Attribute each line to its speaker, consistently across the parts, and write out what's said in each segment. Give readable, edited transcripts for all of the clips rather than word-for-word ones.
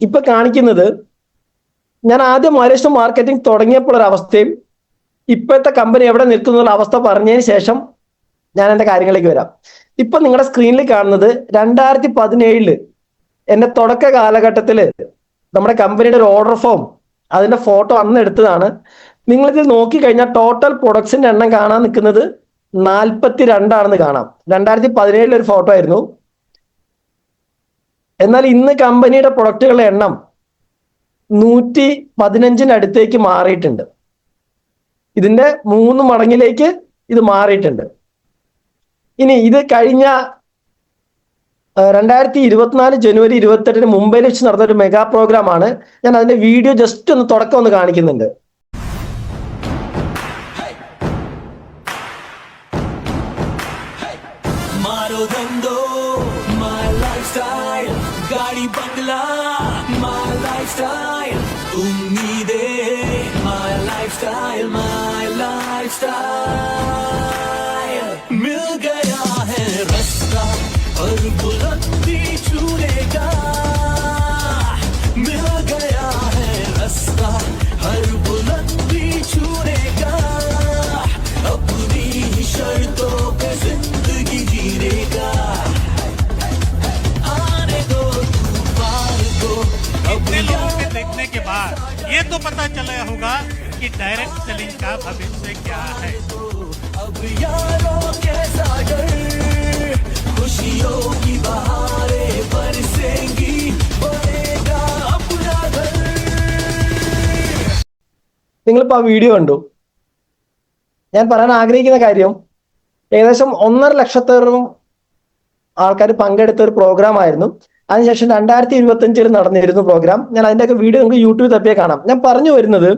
Speaker 1: ഇപ്പൊ കാണിക്കുന്നത് ഞാൻ ആദ്യം മൈൽസ്റ്റോൺ മാർക്കറ്റിംഗ് തുടങ്ങിയപ്പോൾ ഒരു അവസ്ഥയും ഇപ്പോഴത്തെ കമ്പനി എവിടെ നിൽക്കുന്ന അവസ്ഥ പറഞ്ഞതിന് ശേഷം ഞാൻ എൻ്റെ കാര്യങ്ങളിലേക്ക് വരാം. ഇപ്പൊ നിങ്ങളുടെ സ്ക്രീനിൽ കാണുന്നത് 2017 എന്റെ തുടക്ക കാലഘട്ടത്തിൽ നമ്മുടെ കമ്പനിയുടെ ഒരു ഓർഡർ ഫോം, അതിന്റെ ഫോട്ടോ അന്ന് എടുത്തതാണ്. നിങ്ങളിത് നോക്കിക്കഴിഞ്ഞാൽ ടോട്ടൽ പ്രൊഡക്ട്സിന്റെ എണ്ണം കാണാൻ നിൽക്കുന്നത് 42 കാണാം. 2017 ഒരു ഫോട്ടോ ആയിരുന്നു. എന്നാൽ ഇന്ന് കമ്പനിയുടെ പ്രൊഡക്റ്റുകളുടെ എണ്ണം 115 അടുത്തേക്ക് മാറിയിട്ടുണ്ട്. ഇതിന്റെ 3 മടങ്ങിലേക്ക് ഇത് മാറിയിട്ടുണ്ട്. ഇനി ഇത് കഴിഞ്ഞ 2024 ജനുവരി 28 മുംബൈയിൽ വെച്ച് നടന്ന ഒരു മെഗാ പ്രോഗ്രാം ആണ്. ഞാൻ അതിന്റെ വീഡിയോ ജസ്റ്റ് ഒന്ന് തുടക്കം ഒന്ന് കാണിക്കുന്നുണ്ട്.
Speaker 2: ये तो पता चला होगा कि डायरेक्ट सेलिंग का भविष्य क्या है। अब यारों कैसा डर, खुशियों की बहारें बरसेंगी, बनेगा अपना घर.
Speaker 1: നിങ്ങളിപ്പോ ആ വീഡിയോ കണ്ടു. ഞാൻ പറയാൻ ആഗ്രഹിക്കുന്ന കാര്യം, ഏകദേശം 1.5 ലക്ഷത്തോളം ആൾക്കാർ പങ്കെടുത്ത ഒരു പ്രോഗ്രാം ആയിരുന്നു. അതിനുശേഷം 2025 നടന്നിരുന്നു പ്രോഗ്രാം. ഞാൻ അതിൻ്റെയൊക്കെ വീഡിയോ നിങ്ങൾക്ക് യൂട്യൂബിൽ തപ്പിയാൽ കാണാം. ഞാൻ പറഞ്ഞു വരുന്നത്,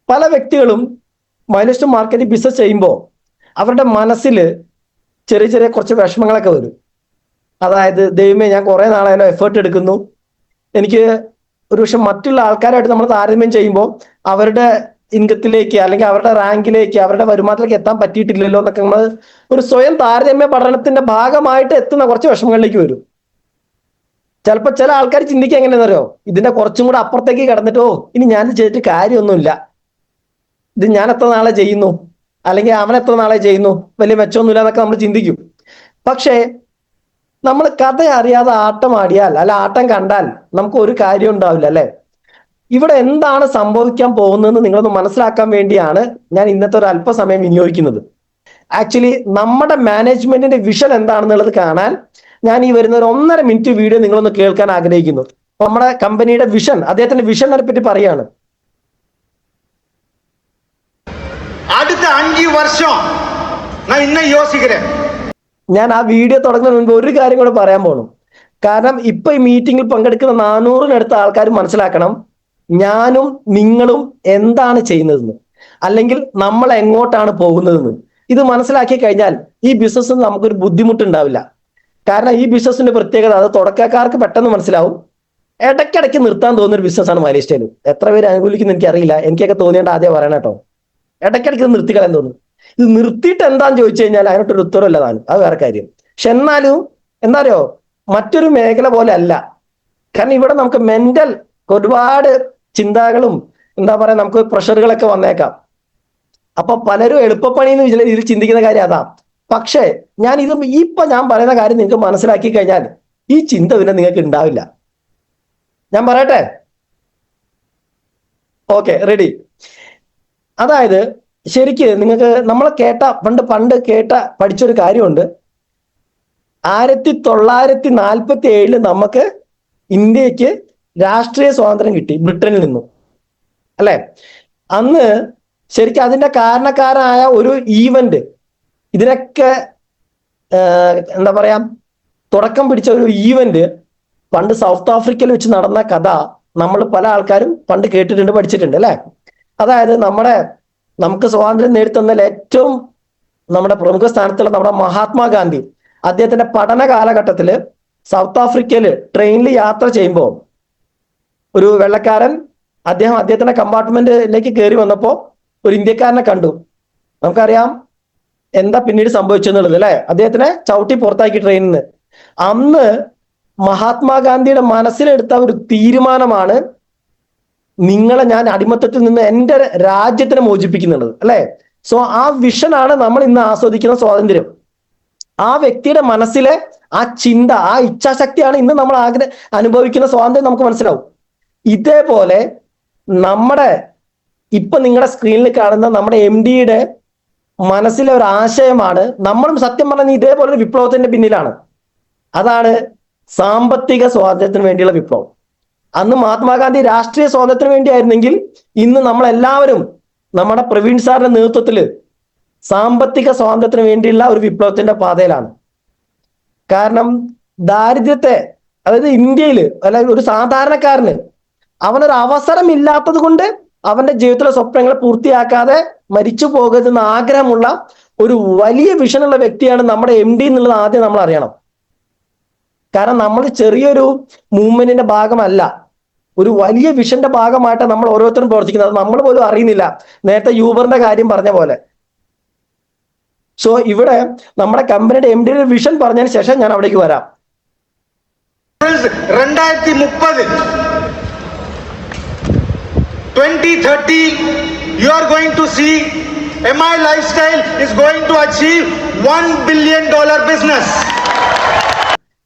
Speaker 1: പല വ്യക്തികളും മൈൽസ്റ്റോൺ മാർക്കറ്റിംഗ് ബിസിനസ് ചെയ്യുമ്പോൾ അവരുടെ മനസ്സിൽ ചെറിയ ചെറിയ കുറച്ച് വിഷമങ്ങളൊക്കെ വരും. അതായത്, ദൈവമേ, ഞാൻ കുറെ നാളായാലും എഫേർട്ട് എടുക്കുന്നു, എനിക്ക് ഒരു പക്ഷെ മറ്റുള്ള ആൾക്കാരായിട്ട് നമ്മൾ താരതമ്യം ചെയ്യുമ്പോൾ അവരുടെ ഇൻകത്തിലേക്ക് അല്ലെങ്കിൽ അവരുടെ റാങ്കിലേക്ക് അവരുടെ വരുമാനത്തിലേക്ക് എത്താൻ പറ്റിയിട്ടില്ലല്ലോ എന്നൊക്കെ നമ്മൾ ഒരു സ്വയം താരതമ്യ പഠനത്തിന്റെ ഭാഗമായിട്ട് എത്തുന്ന കുറച്ച് വിഷമങ്ങളിലേക്ക് വരും. ചിലപ്പോൾ ചില ആൾക്കാർ ചിന്തിക്കുക എങ്ങനെയാണെന്ന് അറിയോ, ഇതിന്റെ കുറച്ചും കൂടെ അപ്പുറത്തേക്ക് കിടന്നിട്ടോ ഇനി ഞാൻ ചെയ്തിട്ട് കാര്യമൊന്നുമില്ല, ഇത് ഞാൻ എത്ര നാളെ ചെയ്യുന്നു, അല്ലെങ്കിൽ അവൻ എത്ര നാളെ ചെയ്യുന്നു, വലിയ മെച്ചമൊന്നുമില്ല എന്നൊക്കെ നമ്മൾ ചിന്തിക്കും. പക്ഷേ നമ്മൾ കഥ അറിയാതെ ആട്ടം ആടിയാൽ അല്ല ആട്ടം കണ്ടാൽ നമുക്ക് ഒരു കാര്യം ഉണ്ടാവില്ല, അല്ലെ? ഇവിടെ എന്താണ് സംഭവിക്കാൻ പോകുന്നതെന്ന് നിങ്ങളൊന്ന് മനസ്സിലാക്കാൻ വേണ്ടിയാണ് ഞാൻ ഇന്നത്തെ ഒരു അല്പസമയം വിനിയോഗിക്കുന്നത്. ആക്ച്വലി നമ്മുടെ മാനേജ്മെന്റിന്റെ വിഷൻ എന്താണെന്നുള്ളത് കാണാൻ ഞാൻ ഈ വരുന്ന ഒരു 1.5 മിനിറ്റ് വീഡിയോ നിങ്ങളൊന്ന് കേൾക്കാൻ ആഗ്രഹിക്കുന്നു. നമ്മുടെ കമ്പനിയുടെ വിഷൻ, അദ്ദേഹത്തിന്റെ വിഷനെ പറ്റി പറയാണ്.
Speaker 3: അടുത്ത 5 വർഷം
Speaker 1: ഞാൻ ആ വീഡിയോ തുടങ്ങുന്നതിന് മുൻപ് ഒരു കാര്യം കൂടെ പറയാൻ പോകണം. കാരണം ഇപ്പൊ ഈ മീറ്റിംഗിൽ പങ്കെടുക്കുന്ന 400-നടുത്ത ആൾക്കാർ മനസ്സിലാക്കണം, ഞാനും നിങ്ങളും എന്താണ് ചെയ്യുന്നതെന്ന്, അല്ലെങ്കിൽ നമ്മൾ എങ്ങോട്ടാണ് പോകുന്നതെന്ന്. ഇത് മനസ്സിലാക്കി കഴിഞ്ഞാൽ ഈ ബിസിനസ്സിന് നമുക്കൊരു ബുദ്ധിമുട്ടുണ്ടാവില്ല. കാരണം ഈ ബിസിനസിന്റെ പ്രത്യേകത, അത് തുടക്കക്കാർക്ക് പെട്ടെന്ന് മനസ്സിലാവും. ഇടയ്ക്കിടയ്ക്ക് നിർത്താൻ തോന്നുന്ന ഒരു ബിസിനസ്സാണ് മൈൽസ്റ്റോൺ. എത്ര പേര് അനുകൂലിക്കുന്ന എനിക്കറിയില്ല, എനിക്കൊക്കെ തോന്നിയേണ്ട ആദ്യം പറയണം കേട്ടോ. ഇടയ്ക്കിടയ്ക്ക് ഇത് നിർത്തിക്കളയാൻ തോന്നും. ഇത് നിർത്തിയിട്ട് എന്താന്ന് ചോദിച്ചു കഴിഞ്ഞാൽ അതിനോട്ടൊരു ഉത്തരവല്ല താനും, അത് വേറെ കാര്യം. പക്ഷെ എന്നാലും എന്താ അറിയോ, മറ്റൊരു മേഖല പോലെ അല്ല. കാരണം ഇവിടെ നമുക്ക് മെന്റൽ ഒരുപാട് ചിന്തകളും എന്താ പറയാ, നമുക്ക് പ്രഷറുകളൊക്കെ വന്നേക്കാം. അപ്പൊ പലരും എളുപ്പപ്പണി എന്ന് ഇതിൽ ചിന്തിക്കുന്ന കാര്യം അതാ. പക്ഷേ ഞാൻ ഞാൻ പറയുന്ന കാര്യം നിങ്ങൾക്ക് മനസ്സിലാക്കി കഴിഞ്ഞാൽ ഈ ചിന്ത പിന്നെ നിങ്ങൾക്ക് ഉണ്ടാവില്ല. ഞാൻ പറയട്ടെ? Okay, ready. അതായത് ശരിക്ക് നിങ്ങൾക്ക് നമ്മളെ പണ്ട് പഠിച്ചൊരു കാര്യമുണ്ട്. 1947 നമുക്ക് ഇന്ത്യക്ക് രാഷ്ട്രീയ സ്വാതന്ത്ര്യം കിട്ടി ബ്രിട്ടനിൽ നിന്നും, അല്ലെ? അന്ന് ശരിക്കും അതിന്റെ കാരണക്കാരായ ഒരു ഈവന്റ്, ഇതിനൊക്കെ എന്താ പറയാ, തുടക്കം പിടിച്ച ഒരു ഈവന്റ് പണ്ട് സൗത്ത് ആഫ്രിക്കയിൽ വെച്ച് നടന്ന കഥ നമ്മൾ പല ആൾക്കാരും പണ്ട് കേട്ടിട്ടുണ്ട്, പഠിച്ചിട്ടുണ്ട്, അല്ലെ? അതായത് നമുക്ക് സ്വാതന്ത്ര്യം നേടിത്തന്നതിൽ ഏറ്റവും നമ്മുടെ പ്രമുഖ സ്ഥാനത്തുള്ള നമ്മുടെ മഹാത്മാഗാന്ധി, അദ്ദേഹത്തിന്റെ പഠന കാലഘട്ടത്തില് സൗത്ത് ആഫ്രിക്കയില് ട്രെയിനിൽ യാത്ര ചെയ്യുമ്പോൾ ഒരു വെള്ളക്കാരൻ അദ്ദേഹത്തിന്റെ കമ്പാർട്ട്മെന്റിലേക്ക് കയറി വന്നപ്പോൾ ഒരു ഇന്ത്യക്കാരനെ കണ്ടു. നമുക്കറിയാം എന്താ പിന്നീട് സംഭവിച്ചെന്നുള്ളത്, അല്ലെ? അദ്ദേഹത്തിനെ ചവിട്ടി പുറത്താക്കി ട്രെയിനിൽ നിന്ന്. അന്ന് മഹാത്മാഗാന്ധിയുടെ മനസ്സിലെടുത്ത ഒരു തീരുമാനമാണ് നിങ്ങളെ ഞാൻ അടിമത്തത്തിൽ നിന്ന് എൻ്റെ രാജ്യത്തിനെ മോചിപ്പിക്കുന്നുള്ളത്, അല്ലെ? സോ ആ വിഷനാണ് നമ്മൾ ഇന്ന് ആസ്വദിക്കുന്ന സ്വാതന്ത്ര്യം. ആ വ്യക്തിയുടെ മനസ്സിലെ ആ ചിന്ത, ആ ഇച്ഛാശക്തിയാണ് ഇന്ന് നമ്മൾ അനുഭവിക്കുന്ന സ്വാതന്ത്ര്യം. നമുക്ക് മനസ്സിലാവും. ഇതേപോലെ നമ്മുടെ ഇപ്പൊ നിങ്ങളുടെ സ്ക്രീനിൽ കാണുന്ന നമ്മുടെ MDയുടെ മനസ്സിലെ ഒരു ആശയമാണ്. നമ്മളും സത്യം പറഞ്ഞാൽ ഇതേപോലെ ഒരു വിപ്ലവത്തിന്റെ പിന്നിലാണ്. അതാണ് സാമ്പത്തിക സ്വാതന്ത്ര്യത്തിന് വേണ്ടിയുള്ള വിപ്ലവം. അന്ന് മഹാത്മാഗാന്ധി രാഷ്ട്രീയ സ്വാതന്ത്ര്യത്തിന് വേണ്ടിയായിരുന്നെങ്കിൽ ഇന്ന് നമ്മളെല്ലാവരും നമ്മുടെ പ്രവീൺ സാറിന്റെ നേതൃത്വത്തിൽ സാമ്പത്തിക സ്വാതന്ത്ര്യത്തിന് വേണ്ടിയുള്ള ഒരു വിപ്ലവത്തിന്റെ പാതയിലാണ്. കാരണം ദാരിദ്ര്യത്തെ, അതായത് ഇന്ത്യയിൽ അല്ലെങ്കിൽ ഒരു സാധാരണക്കാരന് അവനൊരു അവസരം ഇല്ലാത്തത് കൊണ്ട് അവന്റെ ജീവിതത്തിലെ സ്വപ്നങ്ങളെ പൂർത്തിയാക്കാതെ മരിച്ചു പോകരുതെന്ന് ആഗ്രഹമുള്ള ഒരു വലിയ വിഷനുള്ള വ്യക്തിയാണ് നമ്മുടെ MD എന്നുള്ളത് ആദ്യം നമ്മൾ അറിയണം. കാരണം നമ്മൾ ചെറിയൊരു മൂവ്മെന്റിന്റെ ഭാഗമല്ല, ഒരു വലിയ വിഷന്റെ ഭാഗമായിട്ടാണ് നമ്മൾ ഓരോരുത്തരും പ്രവർത്തിക്കുന്നത്. നമ്മൾ പോലും അറിയുന്നില്ല. നേരത്തെ യൂബറിന്റെ കാര്യം പറഞ്ഞ പോലെ. സോ ഇവിടെ നമ്മുടെ കമ്പനിയുടെ MDയുടെ വിഷൻ പറഞ്ഞതിന് ശേഷം ഞാൻ അവിടേക്ക് വരാം.
Speaker 3: 2030 you are going to see MI Lifestyle is going to achieve $1 billion business.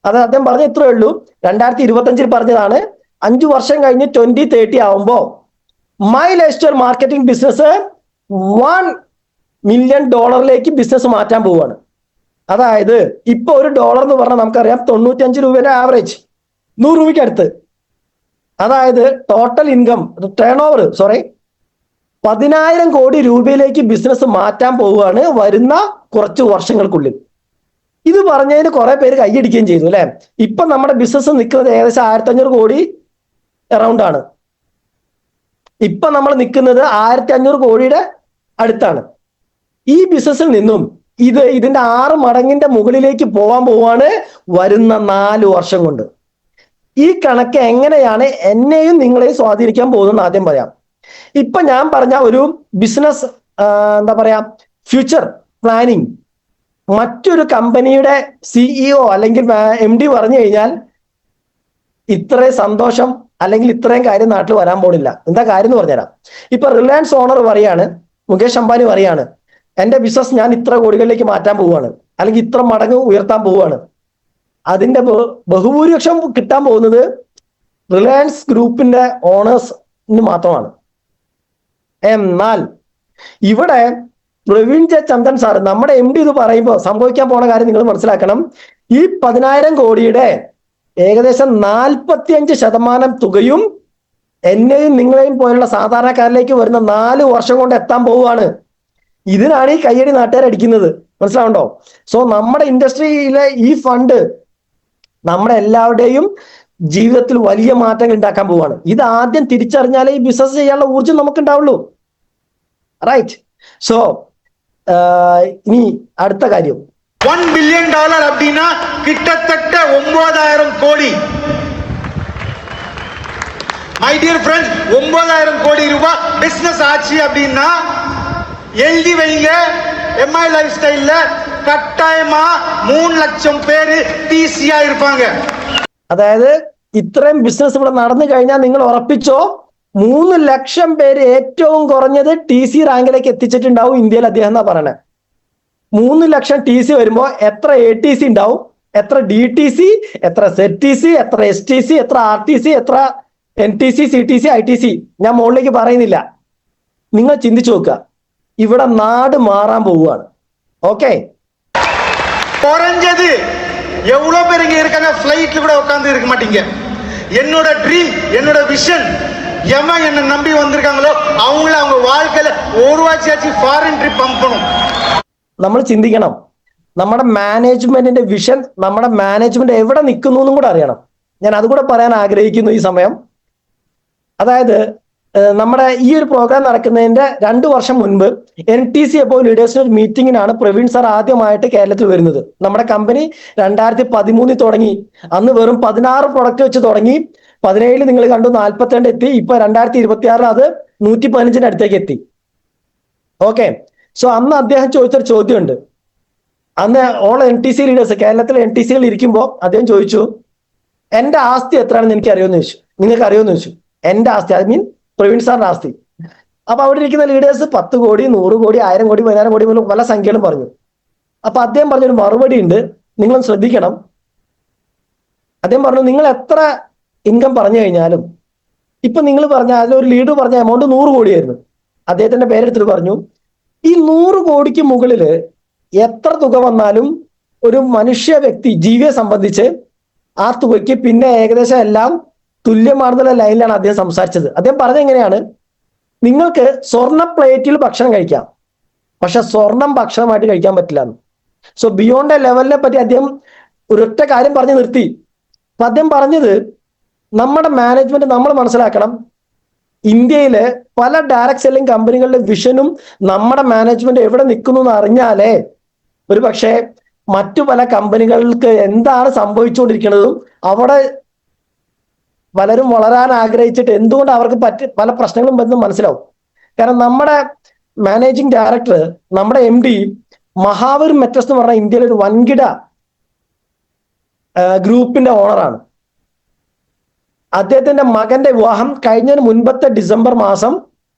Speaker 1: അത് അദ്ദേഹം പറഞ്ഞ ഇത്രയേ ഉള്ളൂ. 2025 പറഞ്ഞതാണ്. 5 വർഷം കഴിഞ്ഞ് 2030 ആവുമ്പോ my lifestyle marketing business $1 million business മാറ്റാൻ പോവുകയാണ്. അതായത് ഇപ്പൊ $1 എന്ന് പറഞ്ഞാൽ നമുക്കറിയാം 95 രൂപയുടെ ആവറേജ്, 100 രൂപയ്ക്ക് അടുത്ത്. അതായത് ടോട്ടൽ ഇൻകം ടേൺ ഓവർ 10,000 കോടി രൂപയിലേക്ക് ബിസിനസ് മാറ്റാൻ പോവുകയാണ് വരുന്ന കുറച്ച് വർഷങ്ങൾക്കുള്ളിൽ. ഇത് പറഞ്ഞതിന് കുറെ പേര് കൈയടിക്കുകയും ചെയ്തു, അല്ലെ? ഇപ്പൊ നമ്മുടെ ബിസിനസ് നിൽക്കുന്നത് ഏകദേശം 1,500 കോടി അറൗണ്ട് ആണ്. ഇപ്പൊ നമ്മൾ നിൽക്കുന്നത് 1,500 കോടിയുടെ അടുത്താണ്. ഈ ബിസിനസ്സിൽ നിന്നും ഇതിന്റെ 6 മടങ്ങിന്റെ മുകളിലേക്ക് പോകാൻ പോവാണ് വരുന്ന 4 വർഷം കൊണ്ട്. ഈ കണക്ക് എങ്ങനെയാണ് എന്നെയും നിങ്ങളെയും സ്വാധീനിക്കാൻ പോകുന്നത് ആദ്യം പറയാം. ഇപ്പൊ ഞാൻ പറഞ്ഞ ഒരു ബിസിനസ് എന്താ പറയാ ഫ്യൂച്ചർ പ്ലാനിങ് മറ്റൊരു കമ്പനിയുടെ CEO അല്ലെങ്കിൽ MD പറഞ്ഞു കഴിഞ്ഞാൽ ഇത്രയും സന്തോഷം അല്ലെങ്കിൽ ഇത്രയും കാര്യം നാട്ടിൽ വരാൻ പോണില്ല. എന്താ കാര്യം എന്ന് പറഞ്ഞുതരാം. ഇപ്പൊ റിലയൻസ് ഓണർ പറയാണ്, മുകേഷ് അംബാനി പറയാണ്, എന്റെ ബിസിനസ് ഞാൻ ഇത്ര കോടികളിലേക്ക് മാറ്റാൻ പോവുകയാണ്, അല്ലെങ്കിൽ ഇത്ര മടങ്ങ് ഉയർത്താൻ പോവുകയാണ്. അതിന്റെ ബഹുഭൂരിപക്ഷം കിട്ടാൻ പോകുന്നത് റിലയൻസ് ഗ്രൂപ്പിന്റെ ഓണേഴ്സിന് മാത്രമാണ്. എന്നാൽ ഇവിടെ പ്രവീൺ ജെ ചന്ദൻ സാർ നമ്മുടെ MD ഇത് പറയുമ്പോൾ സംഭവിക്കാൻ പോണ കാര്യം നിങ്ങൾ മനസ്സിലാക്കണം. ഈ 10,000 കോടിയുടെ ഏകദേശം 45% തുകയും എന്നെയും നിങ്ങളെയും പോലുള്ള സാധാരണക്കാരിലേക്ക് വരുന്ന 4 വർഷം കൊണ്ട് എത്താൻ പോവുകയാണ്. ഇതിനാണ് ഈ കയ്യടി നാട്ടുകാരടിക്കുന്നത്. മനസ്സിലാവുണ്ടോ? സോ നമ്മുടെ ഇൻഡസ്ട്രിയിലെ ഈ ഫണ്ട് നമ്മുടെ എല്ലാവരുടെയും ജീവിതത്തിൽ വലിയ മാറ്റങ്ങൾ ഉണ്ടാക്കാൻ പോവുകയാണ്. ഇത് ആദ്യം തിരിച്ചറിഞ്ഞാലേ ഈ ബിസിനസ് ചെയ്യാനുള്ള ഊർജ്ജം നമുക്ക് ഉണ്ടാവുള്ളൂ. റൈറ്റ്. സോ ഇനി അടുത്ത കാര്യം,
Speaker 3: $1 billion அப்படின்னா கிட்டத்தட்ட 9,000 கோடி. மை டியர் ஃப்ரெண்ட்ஸ், 9,000 கோடி ரூபாய் பிசினஸ் ஆச்சு அப்படின்னா எழுதி வைங்க. MI லைஃப் ஸ்டைல்ல கட்டாயமா 3 ലക്ഷം പേര് TC இருப்பாங்க.
Speaker 1: അതായത് ഇത്രയും ബിസിനസ് ഇവിടെ നടന്നു കഴിഞ്ഞാൽ നിങ്ങൾ ഉറപ്പിച്ചോ 3 ലക്ഷം പേര് ഏറ്റവും കുറഞ്ഞത് TC റാങ്കിലേക്ക് എത്തിച്ചിട്ടുണ്ടാവും ഇന്ത്യയിൽ. അദ്ദേഹം എന്നാ പറയണേ. 3 ലക്ഷം TC വരുമ്പോ എത്ര ATC ഉണ്ടാവും, എത്ര DTC, എത്ര ZTC, എത്ര STC, എത്ര RTC, എത്ര NTC, CTC, ITC, ഞാൻ മുകളിലേക്ക് പറയുന്നില്ല. നിങ്ങൾ ചിന്തിച്ചു നോക്കുക. ഇവിടെ നാട് മാറാൻ പോവുകയാണ്. ഓക്കെ,
Speaker 3: குறைஞ்சது எவ்வளவு பேர் இங்க இருக்காங்க ஃபிளைட்ல கூட உட்கார்ந்து இருக்க மாட்டீங்க. என்னோட ட்ரீம், என்னோட விஷன், எவன் என்ன நம்பி வந்திருக்காங்களோ அவங்கள அவங்க வாழ்க்கையில ஒரு வாட்சியாச்சு ஃபாரின் ட்ரிப் பம்பணும்.
Speaker 1: നമ്മൾ ചിന്തിക്കണം. നമ്മുടെ മാനേജ്മെന്റിന്റെ വിഷൻ, നമ്മുടെ മാനേജ്മെന്റ് എവിടെ നിൽക്കുന്നു എന്നും കൂടെ അറിയണം. ഞാൻ അതുകൂടെ പറയാൻ ആഗ്രഹിക്കുന്നു ഈ സമയം. അതായത് നമ്മുടെ ഈ ഒരു പ്രോഗ്രാം നടക്കുന്നതിന്റെ 2 വർഷം മുൻപ് NTC അപ്പോൾ ലീഡേഴ്സിന്റെ മീറ്റിംഗിനാണ് പ്രവീൺ സാർ ആദ്യമായിട്ട് കേരളത്തിൽ വരുന്നത്. നമ്മുടെ കമ്പനി 2013 തുടങ്ങി. അന്ന് വെറും 16 പ്രൊഡക്റ്റ് വെച്ച് തുടങ്ങി. 17 നിങ്ങൾ കണ്ടു 42 എത്തി. ഇപ്പൊ 2026 അത് 115 അടുത്തേക്ക് എത്തി. ഓക്കെ. സോ അന്ന് അദ്ദേഹം ചോദിച്ചൊരു ചോദ്യമുണ്ട്. അന്ന് ഓൾ NTC ലീഡേഴ്സ്, കേരളത്തിലെ NTCകൾ ഇരിക്കുമ്പോൾ അദ്ദേഹം ചോദിച്ചു, എന്റെ ആസ്തി എത്രയാണെന്ന് എനിക്ക് അറിയുമെന്ന് ചോദിച്ചു. നിങ്ങൾക്ക് അറിയുമെന്ന് ചോദിച്ചു. എന്റെ ആസ്തി, ഐ മീൻ പ്രവീൺ സാറിന്റെ ആസ്തി. അപ്പൊ അവിടെ ഇരിക്കുന്ന ലീഡേഴ്സ് 10 കോടി, 100 കോടി, 1000 കോടി, 10,000 കോടി പോലും പല സംഖ്യകളും പറഞ്ഞു. അപ്പൊ അദ്ദേഹം പറഞ്ഞൊരു മറുപടി ഉണ്ട്, നിങ്ങളും ശ്രദ്ധിക്കണം. അദ്ദേഹം പറഞ്ഞു, നിങ്ങൾ എത്ര ഇൻകം പറഞ്ഞു കഴിഞ്ഞാലും ഇപ്പൊ നിങ്ങൾ പറഞ്ഞ അതിലൊരു ലീഡർ പറഞ്ഞ എമൗണ്ട് 100 കോടിയായിരുന്നു. അദ്ദേഹത്തിന്റെ പേരെടുത്തിട്ട് പറഞ്ഞു, ഈ 100 കോടിക്ക് മുകളിൽ എത്ര തുക വന്നാലും ഒരു മനുഷ്യ വ്യക്തി, ജീവിയെ സംബന്ധിച്ച് ആ തുകയ്ക്ക് പിന്നെ ഏകദേശം എല്ലാം തുല്യമാണെന്നുള്ള ലൈനിലാണ് അദ്ദേഹം സംസാരിച്ചത്. അദ്ദേഹം പറഞ്ഞത് എങ്ങനെയാണ്, നിങ്ങൾക്ക് സ്വർണ്ണ പ്ലേറ്റിൽ ഭക്ഷണം കഴിക്കാം, പക്ഷെ സ്വർണം ഭക്ഷണമായിട്ട് കഴിക്കാൻ പറ്റില്ല എന്ന്. സോ ബിയോണ്ട് എ ലെവലിനെ പറ്റി അദ്ദേഹം ഒരൊറ്റ കാര്യം പറഞ്ഞു നിർത്തി. അപ്പൊ അദ്ദേഹം പറഞ്ഞത്, നമ്മുടെ മാനേജ്മെന്റ് നമ്മൾ മനസ്സിലാക്കണം, ഇന്ത്യയിലെ പല ഡയറക്ട് സെല്ലിംഗ് കമ്പനികളുടെ വിഷനും നമ്മുടെ മാനേജ്മെന്റ് എവിടെ നിൽക്കുന്നു എന്ന് അറിഞ്ഞാലേ ഒരു പക്ഷേ മറ്റു പല കമ്പനികൾക്ക് എന്താണ് സംഭവിച്ചുകൊണ്ടിരിക്കുന്നതും അവിടെ പലരും വളരാൻ ആഗ്രഹിച്ചിട്ട് എന്തുകൊണ്ട് അവർക്ക് പല പ്രശ്നങ്ങളും വരുന്നത് മനസ്സിലാവും. കാരണം നമ്മുടെ മാനേജിംഗ് ഡയറക്ടർ, നമ്മുടെ MD മഹാവീർ മെറ്റൽസ് എന്ന് പറഞ്ഞ ഇന്ത്യയിലെ ഒരു വൻകിട ഗ്രൂപ്പിന്റെ ഓണറാണ്. അദ്ദേഹത്തിന്റെ മകന്റെ വിവാഹം കഴിഞ്ഞതിന് മുൻപത്തെ ഡിസംബർ മാസം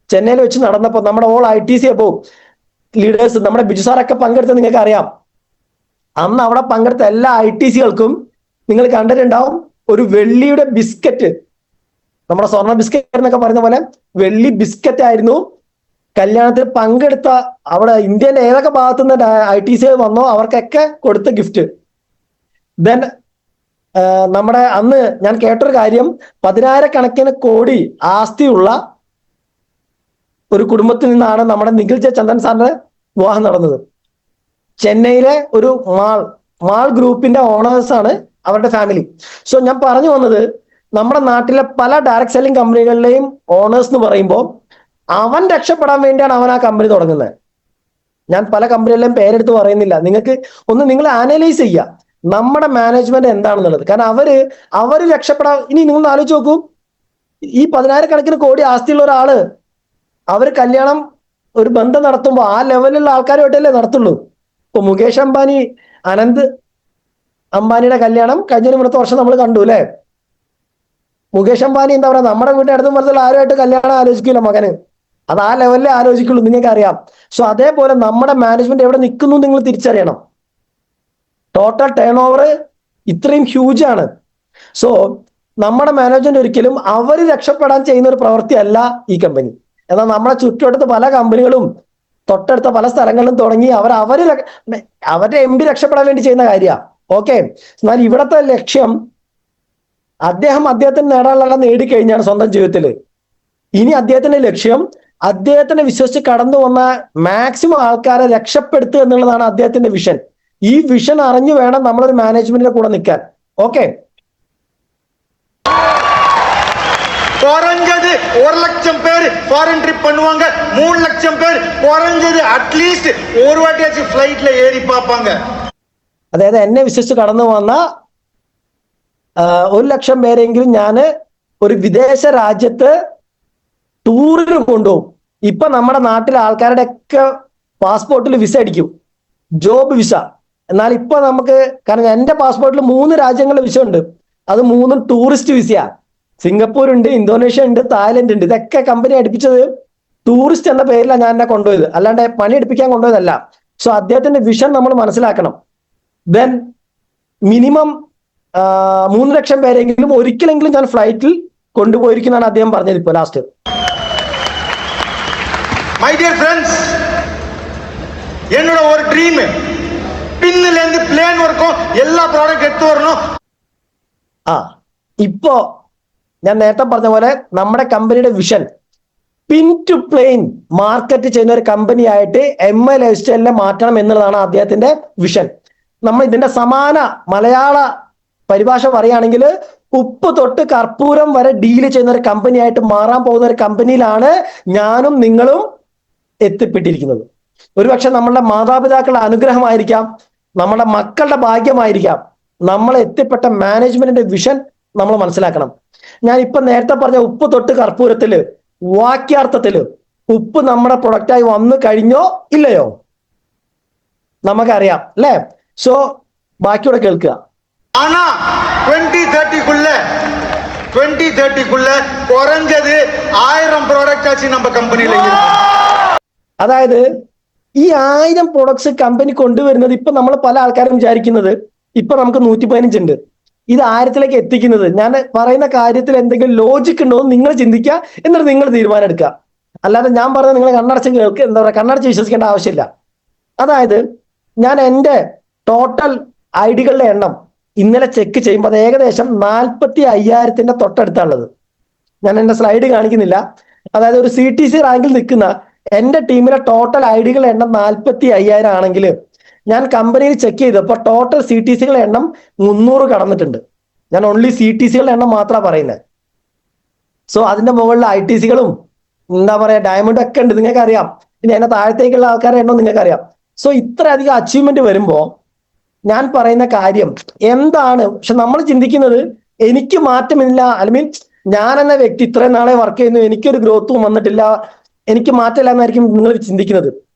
Speaker 1: ചെന്നൈയിൽ വെച്ച് നടന്നപ്പോൾ നമ്മുടെ ഓൾ ITC അപ്പോ ലീഡേഴ്സ്, നമ്മുടെ ബിജു സാറൊക്കെ പങ്കെടുത്ത് നിങ്ങൾക്ക് അറിയാം. അന്ന് അവിടെ പങ്കെടുത്ത എല്ലാ ITCകൾക്കും നിങ്ങൾ കണ്ടിട്ടുണ്ടാവും, ഒരു വെള്ളിയുടെ ബിസ്ക്കറ്റ്, നമ്മുടെ സ്വർണ്ണ ബിസ്ക്കറ്റ് എന്നൊക്കെ പറയുന്ന പോലെ വെള്ളി ബിസ്ക്കറ്റ് ആയിരുന്നു കല്യാണത്തിൽ പങ്കെടുത്ത അവിടെ ഇന്ത്യയിലെ ഏതൊക്കെ ഭാഗത്തുനിന്ന് ITC വന്നോ അവർക്കൊക്കെ കൊടുത്ത ഗിഫ്റ്റ്. ദെൻ നമ്മുടെ അന്ന് ഞാൻ കേട്ടൊരു കാര്യം, 10,000 കോടി ആസ്തിയുള്ള ഒരു കുടുംബത്തിൽ നിന്നാണ് നമ്മുടെ നിഖിൽ ജെ ചന്ദൻ സാറിന്റെ വിവാഹം നടന്നത്. ചെന്നൈയിലെ ഒരു മാൾ ഗ്രൂപ്പിന്റെ ഓണേഴ്സ് ആണ് അവരുടെ ഫാമിലി. സോ ഞാൻ പറഞ്ഞു വന്നത്, നമ്മുടെ നാട്ടിലെ പല ഡയറക്ട് സെല്ലിംഗ് കമ്പനികളിലെയും ഓണേഴ്സ് എന്ന് പറയുമ്പോൾ അവൻ രക്ഷപ്പെടാൻ വേണ്ടിയാണ് അവൻ ആ കമ്പനി തുടങ്ങുന്നത്. ഞാൻ പല കമ്പനികളിലെയും പേരെടുത്ത് പറയുന്നില്ല, നിങ്ങൾ അനലൈസ് ചെയ്യുക നമ്മുടെ മാനേജ്മെന്റ് എന്താണെന്നുള്ളത്. കാരണം അവര് രക്ഷപ്പെടാൻ, ഇനി നിങ്ങൾ ആലോചിച്ച് നോക്കൂ, ഈ 10,000 കോടി ആസ്തിയുള്ള ഒരാള് അവര് കല്യാണം ഒരു ബന്ധം നടത്തുമ്പോൾ ആ ലെവലിലുള്ള ആൾക്കാരുമായിട്ടല്ലേ നടത്തുള്ളൂ. ഇപ്പൊ മുകേഷ് അംബാനി, അനന്ത് അംബാനിയുടെ കല്യാണം കഴിഞ്ഞ 3 വർഷം നമ്മൾ കണ്ടു അല്ലെ. മുകേഷ് അംബാനി എന്താ പറയാ, നമ്മുടെ വീട്ടിൽ അടുത്തും പുറത്തുള്ള ആരുമായിട്ട് കല്യാണം ആലോചിക്കില്ല മകന്, അത് ആ ലെവലിലേ ആലോചിക്കുള്ളൂ, നിങ്ങൾക്ക് അറിയാം. സോ അതേപോലെ നമ്മുടെ മാനേജ്മെന്റ് എവിടെ നിൽക്കുന്നു നിങ്ങൾ തിരിച്ചറിയണം. ടോട്ടൽ ടേൺ ഓവർ ഇത്രയും ഹ്യൂജ് ആണ്. സോ നമ്മുടെ മാനേജ്മെന്റ് ഒരിക്കലും അവർ രക്ഷപ്പെടാൻ ചെയ്യുന്ന ഒരു പ്രവൃത്തി അല്ല ഈ കമ്പനി. എന്നാൽ നമ്മളെ ചുറ്റുവട്ടത്ത് പല കമ്പനികളും തൊട്ടടുത്ത പല സ്ഥലങ്ങളിലും തുടങ്ങി അവരുടെ MD രക്ഷപ്പെടാൻ വേണ്ടി ചെയ്യുന്ന കാര്യമാണ്. ഓക്കെ, എന്നാൽ ഇവിടത്തെ ലക്ഷ്യം അദ്ദേഹത്തിന് നേടാനുള്ള നേടിക്കഴിഞ്ഞാണ് സ്വന്തം ജീവിതത്തിൽ. ഇനി അദ്ദേഹത്തിന്റെ ലക്ഷ്യം അദ്ദേഹത്തിനെ വിശ്വസിച്ച് കടന്നു വന്ന മാക്സിമം ആൾക്കാരെ രക്ഷപ്പെടുത്തുക എന്നുള്ളതാണ് അദ്ദേഹത്തിന്റെ വിഷൻ. ഈ വിഷൻ അറിഞ്ഞു വേണം നമ്മളൊരു മാനേജ്മെന്റിന്റെ കൂടെ നിൽക്കാൻ. ഓക്കെ,
Speaker 3: குறைஞ்சது 1 லட்சம் பேர் ஃபாரின் ட்ரிப் பண்ணுவாங்க, 3 லட்சம் பேர் குறைஞ்சது அட்லீஸ்ட் ஒரு வாட்டியாச்சும் ஃபிளைட்ல ஏறி பார்ப்பாங்க.
Speaker 1: അതായത് എന്നെ വിശ്വസിച്ച് കടന്നു വന്ന 1 ലക്ഷം പേരെങ്കിലും ഞാൻ ഒരു വിദേശ രാജ്യത്ത് ടൂറിന് കൊണ്ടുപോകും. ഇപ്പൊ നമ്മുടെ നാട്ടിലെ ആൾക്കാരുടെ ഒക്കെ പാസ്പോർട്ടിൽ വിസ അടിക്കും, ജോബ് വിസ. എന്നാൽ ഇപ്പൊ നമുക്ക്, കാരണം എന്റെ പാസ്പോർട്ടിൽ 3 രാജ്യങ്ങളുടെ വിസ ഉണ്ട്, അത് 3 ടൂറിസ്റ്റ് വിസയാണ്. സിംഗപ്പൂർ ഉണ്ട്, ഇന്തോനേഷ്യ ഉണ്ട്, തായ്ലൻഡ് ഉണ്ട്. ഇതൊക്കെ കമ്പനി അടുപ്പിച്ചത് ടൂറിസ്റ്റ് എന്ന പേരിലാണ് ഞാൻ എന്നെ കൊണ്ടുപോയത്, അല്ലാണ്ട് പണി എടുപ്പിക്കാൻ കൊണ്ടുപോയതല്ല. സോ അദ്ദേഹത്തിന്റെ വിഷൻ നമ്മൾ മനസ്സിലാക്കണം. ദെൻ മിനിമം 3 ലക്ഷം പേരെങ്കിലും ഒരിക്കലെങ്കിലും ഞാൻ ഫ്ലൈറ്റിൽ കൊണ്ടുപോയിരിക്കുന്നതാണ് അദ്ദേഹം പറഞ്ഞത് ഇപ്പൊ ലാസ്റ്റ്.
Speaker 3: മൈ ഡിയർ ഫ്രണ്ട്സ്, என்னோட ஒரு ட்ரீம், பின்னில இருந்து பிளேன் வரைக்கும் எல்லா ப்ராடக்ட் எடுத்து வரணும்.
Speaker 1: ഇപ്പോ ഞാൻ നേരത്തെ പറഞ്ഞ പോലെ നമ്മുടെ കമ്പനിയുടെ വിഷൻ പിൻ ടു പ്ലെയിൻ മാർക്കറ്റ് ചെയ്യുന്ന ഒരു കമ്പനി ആയിട്ട് MI ലൈഫ് സ്റ്റൈലിനെ മാറ്റണം എന്നുള്ളതാണ് അദ്ദേഹത്തിന്റെ വിഷൻ. നമ്മൾ ഇതിന്റെ സമാന മലയാള പരിഭാഷ പറയുകയാണെങ്കിൽ ഉപ്പ് തൊട്ട് കർപ്പൂരം വരെ ഡീല് ചെയ്യുന്ന ഒരു കമ്പനി ആയിട്ട് മാറാൻ പോകുന്ന ഒരു കമ്പനിയിലാണ് ഞാനും നിങ്ങളും എത്തിപ്പെട്ടിരിക്കുന്നത്. ഒരുപക്ഷെ നമ്മളുടെ മാതാപിതാക്കളുടെ അനുഗ്രഹമായിരിക്കാം, നമ്മുടെ മക്കളുടെ ഭാഗ്യമായിരിക്കാം നമ്മൾ എത്തിപ്പെട്ട മാനേജ്മെന്റിന്റെ വിഷൻ നമ്മൾ മനസ്സിലാക്കണം. ഞാൻ ഇപ്പൊ നേരത്തെ പറഞ്ഞ ഉപ്പ് തൊട്ട് കർപ്പൂരത്തില് വാക്യാർത്ഥത്തില് ഉപ്പ് നമ്മുടെ പ്രൊഡക്റ്റായി വന്നു കഴിഞ്ഞോ ഇല്ലയോ നമുക്കറിയാം അല്ലെ. സോ ബാക്കിയോടെ കേൾക്കുക.
Speaker 3: ஆனா 2030 കുറഞ്ഞത് 1000 പ്രോഡക്റ്റ് ആச்சு நம்ம കമ്പനിയിൽ.
Speaker 1: അതായത് ഈ 1000 പ്രൊഡക്ട്സ് കമ്പനി കൊണ്ടുവരുന്നത് ഇപ്പൊ നമ്മൾ പല ആൾക്കാരും വിചാരിക്കുന്നത് ഇപ്പൊ നമുക്ക് 115 ഉണ്ട്. ഇത് 1000ത്തിലേക്ക് എത്തിക്കുന്നത്, ഞാൻ പറയുന്ന കാര്യത്തിൽ എന്തെങ്കിലും ലോജിക് ഉണ്ടോ എന്ന് നിങ്ങൾ ചിന്തിക്കുക, എന്നിട്ട് നിങ്ങൾ തീരുമാനം എടുക്കുക. അല്ലാതെ ഞാൻ പറഞ്ഞത് നിങ്ങൾ കണ്ണടച്ച് കേൾക്ക്, എന്താ പറയുക, കണ്ണടച്ച് വിശ്വസിക്കേണ്ട ആവശ്യമില്ല. അതായത് ഞാൻ എൻ്റെ ടോട്ടൽ ഐഡികളുടെ എണ്ണം ഇന്നലെ ചെക്ക് ചെയ്യുമ്പോൾ അത് ഏകദേശം 45,000ത്തിന്റെ തൊട്ടടുത്താണുള്ളത്. ഞാൻ എൻ്റെ സ്ലൈഡ് കാണിക്കുന്നില്ല. അതായത് ഒരു CTC റാങ്കിൽ നിൽക്കുന്ന എൻ്റെ ടീമിലെ ടോട്ടൽ ഐഡികളുടെ എണ്ണം 45,000 ആണെങ്കിൽ ഞാൻ കമ്പനിയിൽ ചെക്ക് ചെയ്തപ്പോൾ ടോട്ടൽ CTCകളുടെ എണ്ണം 300 കടന്നിട്ടുണ്ട്. ഞാൻ ഓൺലി CTCകളുടെ എണ്ണം മാത്രമാണ് പറയുന്നത്. സോ അതിന്റെ മുകളിൽ ITCകളും എന്താ പറയാ ഡയമണ്ട് ഒക്കെ ഉണ്ട്, നിങ്ങൾക്ക് അറിയാം. ഇനി അതിന്റെ താഴത്തേക്കുള്ള ആൾക്കാരുടെ എണ്ണം നിങ്ങൾക്ക് അറിയാം. സോ ഇത്രയധികം അച്ചീവ്മെന്റ് വരുമ്പോൾ ഞാൻ പറയുന്ന കാര്യം എന്താണ്, പക്ഷെ നമ്മൾ ചിന്തിക്കുന്നത് എനിക്ക് മാറ്റമില്ല, അല്ലെങ്കിൽ ഞാൻ എന്ന വ്യക്തി ഇത്രയും നാളെ വർക്ക് ചെയ്യുന്നു, എനിക്കൊരു ഗ്രോത്തും വന്നിട്ടില്ല, എനിക്ക് മാറ്റമില്ല എന്നായിരിക്കും നിങ്ങൾ ചിന്തിക്കുന്നത്.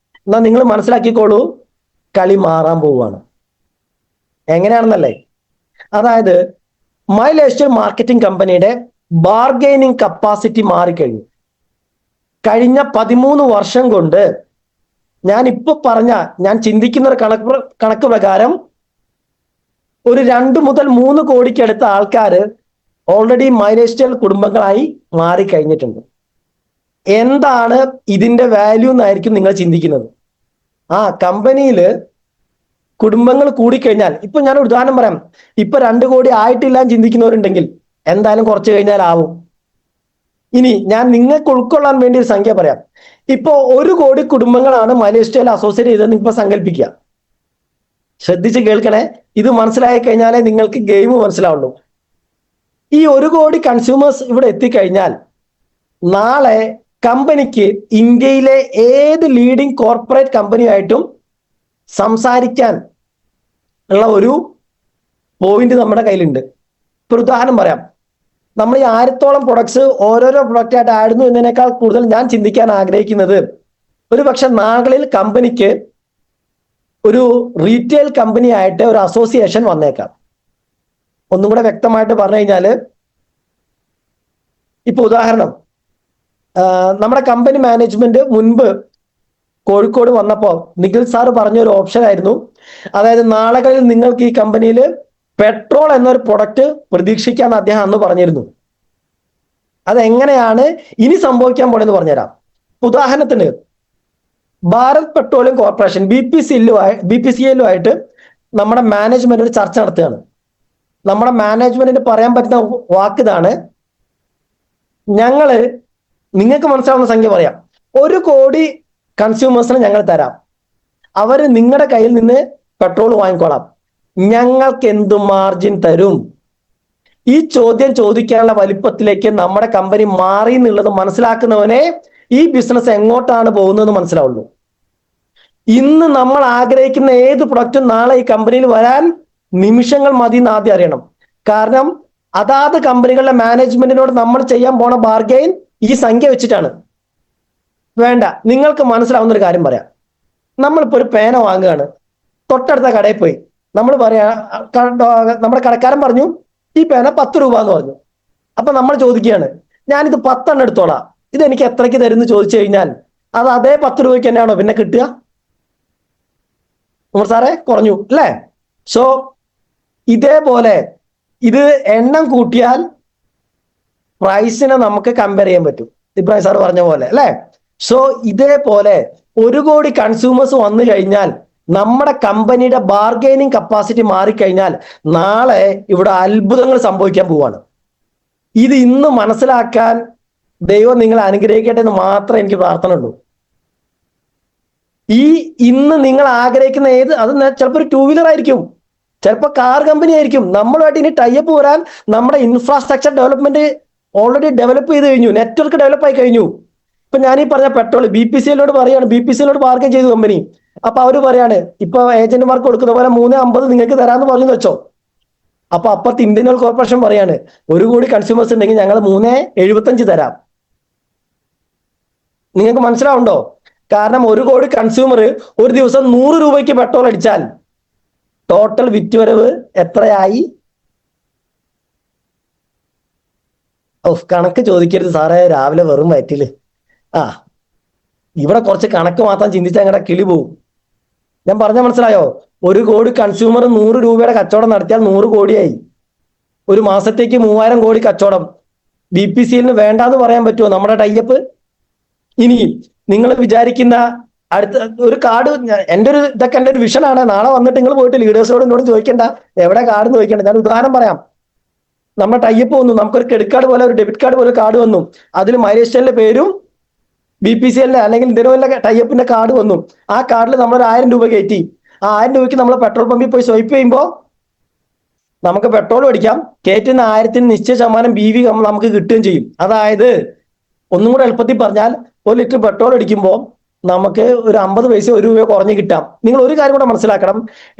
Speaker 1: എന്നാൽ നിങ്ങൾ മനസ്സിലാക്കിക്കോളൂ, കളി മാറാൻ പോവുകയാണ്. എങ്ങനെയാണെന്നല്ലേ? അതായത് മൈ ലൈഫ്സ്റ്റൈൽ മാർക്കറ്റിംഗ് കമ്പനിയുടെ ബാർഗെയിനിങ് കപ്പാസിറ്റി മാറിക്കഴിഞ്ഞു. കഴിഞ്ഞ 13 വർഷം കൊണ്ട് ഞാൻ ഇപ്പൊ പറഞ്ഞ, ഞാൻ ചിന്തിക്കുന്ന ഒരു കണക്ക് പ്രകാരം ഒരു 2 മുതൽ 3 കോടിക്കടുത്ത ആൾക്കാർ ഓൾറെഡി മൈ ലൈഫ്സ്റ്റൈൽ കുടുംബങ്ങളായി മാറിക്കഴിഞ്ഞിട്ടുണ്ട്. എന്താണ് ഇതിന്റെ വാല്യൂ എന്നായിരിക്കും നിങ്ങൾ ചിന്തിക്കുന്നത്. കമ്പനിയിൽ കുടുംബങ്ങൾ കൂടിക്കഴിഞ്ഞാൽ, ഇപ്പൊ ഞാൻ ഒരു ഉദാഹരണം പറയാം, ഇപ്പൊ 2 കോടി ആയിട്ടില്ല എന്ന് ചിന്തിക്കുന്നവരുണ്ടെങ്കിൽ എന്തായാലും കുറച്ച് കഴിഞ്ഞാൽ ആവും. ഇനി ഞാൻ നിങ്ങൾക്ക് ഉൾക്കൊള്ളാൻ വേണ്ടി ഒരു സംഖ്യ പറയാം. ഇപ്പോ 1 കോടി കുടുംബങ്ങളാണ് മൈ ലൈഫ്സ്റ്റൈൽ അസോസിയേറ്റ് ചെയ്തതെന്ന് ഇപ്പൊ സങ്കല്പിക്കുക. ശ്രദ്ധിച്ച് കേൾക്കണേ, ഇത് മനസ്സിലായി കഴിഞ്ഞാലേ നിങ്ങൾക്ക് ഗെയിം മനസ്സിലാവുള്ളൂ. ഈ 1 കോടി കൺസ്യൂമേഴ്സ് ഇവിടെ എത്തിക്കഴിഞ്ഞാൽ നാളെ കമ്പനിക്ക് ഇന്ത്യയിലെ ഏത് ലീഡിംഗ് കോർപ്പറേറ്റ് കമ്പനിയായിട്ടും സംസാരിക്കാൻ ഉള്ള ഒരു പോയിന്റ് നമ്മുടെ കയ്യിലുണ്ട്. ഇപ്പൊ ഉദാഹരണം പറയാം, നമ്മൾ ഈ 1000ത്തോളം പ്രൊഡക്ട്സ് ഓരോരോ പ്രൊഡക്റ്റ് ആയിട്ട് ആയിരുന്നു എന്നതിനേക്കാൾ കൂടുതൽ ഞാൻ ചിന്തിക്കാൻ ആഗ്രഹിക്കുന്നത്, ഒരു പക്ഷെ നാളുകളിൽ കമ്പനിക്ക് ഒരു റീറ്റെയിൽ കമ്പനി ആയിട്ട് ഒരു അസോസിയേഷൻ വന്നേക്കാം. ഒന്നും കൂടെ വ്യക്തമായിട്ട് പറഞ്ഞു കഴിഞ്ഞാല്, ഇപ്പൊ ഉദാഹരണം, നമ്മുടെ കമ്പനി മാനേജ്മെന്റ് മുൻപ് കോഴിക്കോട് വന്നപ്പോൾ നിഖിൽ സാറ് പറഞ്ഞൊരു ഓപ്ഷൻ ആയിരുന്നു, അതായത് നാളുകളിൽ നിങ്ങൾക്ക് ഈ കമ്പനിയിൽ പെട്രോൾ എന്നൊരു പ്രൊഡക്റ്റ് പ്രതീക്ഷിക്കാന്ന് അദ്ദേഹം അന്ന് പറഞ്ഞിരുന്നു. അതെങ്ങനെയാണ് ഇനി സംഭവിക്കാൻ പോണെന്ന് പറഞ്ഞുതരാം. ഉദാഹരണത്തിന് ഭാരത് പെട്രോളിയം കോർപ്പറേഷൻ BPCLുമായിട്ട് നമ്മുടെ മാനേജ്മെന്റ് ഒരു ചർച്ച നടത്തുകയാണ്. നമ്മുടെ മാനേജ്മെന്റിന് പറയാൻ പറ്റുന്ന വാക്കിതാണ്, നിങ്ങൾക്ക് മനസ്സിലാവുന്ന സംഖ്യ പറയാം, 1 കോടി കൺസ്യൂമേഴ്സിന് ഞങ്ങൾ തരാം, അവര് നിങ്ങളുടെ കയ്യിൽ നിന്ന് പെട്രോൾ വാങ്ങിക്കോളാം, ഞങ്ങൾക്ക് എന്ത് മാർജിൻ തരും? ഈ ചോദ്യം ചോദിക്കാനുള്ള വലിപ്പത്തിലേക്ക് നമ്മുടെ കമ്പനി മാറി എന്നുള്ളത് മനസ്സിലാക്കുന്നവനെ ഈ ബിസിനസ് എങ്ങോട്ടാണ് പോകുന്നതെന്ന് മനസ്സിലാവുള്ളൂ. ഇന്ന് നമ്മൾ ആഗ്രഹിക്കുന്ന ഏത് പ്രൊഡക്റ്റും നാളെ ഈ കമ്പനിയിൽ വരാൻ നിമിഷങ്ങൾ മതി എന്ന് ആദ്യം അറിയണം. കാരണം അതാത് കമ്പനികളുടെ മാനേജ്മെന്റിനോട് നമ്മൾ ചെയ്യാൻ പോണ ബാർഗെയിൻ ഈ സംഖ്യ വെച്ചിട്ടാണ്. വേണ്ട, നിങ്ങൾക്ക് മനസ്സിലാവുന്ന ഒരു കാര്യം പറയാം. നമ്മളിപ്പോ ഒരു പേന വാങ്ങുകയാണ്, തൊട്ടടുത്ത കടയിൽ പോയി നമ്മൾ പറയാ, നമ്മുടെ കടക്കാരൻ പറഞ്ഞു ഈ പേന 10 രൂപ എന്ന് പറഞ്ഞു. അപ്പൊ നമ്മൾ ചോദിക്കുകയാണ്, ഞാനിത് 10 എണ്ണം എടുത്തോളാം, ഇത് എനിക്ക് എത്രയ്ക്ക് തരുമെന്ന് ചോദിച്ചു കഴിഞ്ഞാൽ അത് അതേ 10 രൂപയ്ക്ക് തന്നെയാണോ പിന്നെ കിട്ടുക? ഉമർ സാറേ കുറഞ്ഞു അല്ലേ? സോ ഇതേപോലെ ഇത് എണ്ണം കൂട്ടിയാൽ പ്രൈസിനെ നമുക്ക് കമ്പയർ ചെയ്യാൻ പറ്റും, ഇബ്രാഹിം സാർ പറഞ്ഞ പോലെ അല്ലേ? സോ ഇതേപോലെ 1 കോടി കൺസ്യൂമേഴ്സ് വന്നു കഴിഞ്ഞാൽ നമ്മുടെ കമ്പനിയുടെ ബാർഗെയിനിങ് കപ്പാസിറ്റി മാറിക്കഴിഞ്ഞാൽ നാളെ ഇവിടെ അത്ഭുതങ്ങൾ സംഭവിക്കാൻ പോവാണ്. ഇത് ഇന്ന് മനസ്സിലാക്കാൻ ദൈവം നിങ്ങളെ അനുഗ്രഹിക്കട്ടെ എന്ന് മാത്രമേ എനിക്ക് പ്രാർത്ഥന ഉള്ളൂ. ഇന്ന് നിങ്ങൾ ആഗ്രഹിക്കുന്ന അത് ചിലപ്പോൾ ഒരു 2 വീലർ ആയിരിക്കും, ചിലപ്പോൾ കാർ കമ്പനി ആയിരിക്കും. നമ്മളുമായിട്ട് ഇനി ടൈപ്പ് വരാൻ നമ്മുടെ ഇൻഫ്രാസ്ട്രക്ചർ ഡെവലപ്മെന്റ് ഓൾറെഡി ഡെവലപ്പ് ചെയ്ത് കഴിഞ്ഞു, നെറ്റ്വർക്ക് ഡെവലപ്പ് ആയി കഴിഞ്ഞു. ഇപ്പൊ ഞാൻ ഈ പറഞ്ഞ പെട്രോൾ BPCLോട് പറയാണ്, BPCLോട് ബാർഗെയിൻ ചെയ്തു കമ്പനി. അപ്പൊ അവര് പറയാണ് ഇപ്പൊ ഏജന്റുമാർക്ക് കൊടുക്കുന്ന പോലെ 3.50 നിങ്ങൾക്ക് തരാമെന്ന് പറഞ്ഞു വെച്ചോ. അപ്പൊ അപ്പുറത്ത് ഇന്ത്യൻ ഓയിൽ കോർപ്പറേഷൻ പറയാണ് 1 കോടി കൺസ്യൂമേഴ്സ് ഉണ്ടെങ്കിൽ ഞങ്ങൾ 3.75 തരാം. നിങ്ങൾക്ക് മനസ്സിലാവുണ്ടോ? കാരണം 1 കോടി കൺസ്യൂമർ ഒരു ദിവസം 100 രൂപയ്ക്ക് പെട്രോൾ അടിച്ചാൽ ടോട്ടൽ വിറ്റുവരവ് എത്രയായി? ഓ, കണക്ക് ചോദിക്കരുത് സാറേ, രാവിലെ വെറും വയറ്റില്. ആ, ഇവിടെ കുറച്ച് കണക്ക് മാത്രം ചിന്തിച്ചാൽ ഞങ്ങളുടെ കിളി പോവും. ഞാൻ പറഞ്ഞ മനസ്സിലായോ? 1 കോടി കൺസ്യൂമർ 100 രൂപയുടെ കച്ചവടം നടത്തിയാൽ 100 കോടിയായി. ഒരു മാസത്തേക്ക് 3000 കോടി കച്ചവടം. BPCLന് വേണ്ടാന്ന് പറയാൻ പറ്റുമോ നമ്മുടെ ടൈപ്പ്? ഇനി നിങ്ങൾ വിചാരിക്കുന്ന അടുത്ത ഒരു കാർഡ്, ഇതൊക്കെ എൻ്റെ ഒരു വിഷനാണ്. നാളെ വന്നിട്ട് നിങ്ങൾ പോയിട്ട് ലീഡേഴ്സിനോട് എന്നോട് ചോദിക്കണ്ട എവിടെ കാർഡ് എന്ന് ചോദിക്കണ്ട. ഞാൻ ഉദാഹരണം പറയാം. നമ്മുടെ ടൈപ്പ് വന്നു, നമുക്കൊരു ക്രെഡിറ്റ് കാർഡ് പോലെ, ഒരു ഡെബിറ്റ് കാർഡ് പോലെ കാർഡ് വന്നു. അതിൽ മൈലേസ്റ്റലിന്റെ പേരും BPCLന്റെ അല്ലെങ്കിൽ ഇന്ത്യയിലെ ടൈപ്പിന്റെ കാർഡ് വന്നു. ആ കാർഡിൽ നമ്മൾ 1000 രൂപ കയറ്റി. ആ 1000 രൂപയ്ക്ക് നമ്മൾ പെട്രോൾ പമ്പിൽ പോയി സ്വൈപ്പ് ചെയ്യുമ്പോൾ നമുക്ക് പെട്രോൾ അടിക്കാം. കയറ്റുന്ന 1000-ന് നിശ്ചയ ശതമാനം BV നമുക്ക് കിട്ടുകയും ചെയ്യും. അതായത് ഒന്നും കൂടെ എളുപ്പത്തിൽ പറഞ്ഞാൽ 1 ലിറ്റർ പെട്രോൾ അടിക്കുമ്പോൾ നമുക്ക് ഒരു 50 പൈസ 1 രൂപ കുറഞ്ഞ് കിട്ടാം. നിങ്ങൾ ഒരു കാര്യം കൂടെ മനസ്സിലാക്കണം,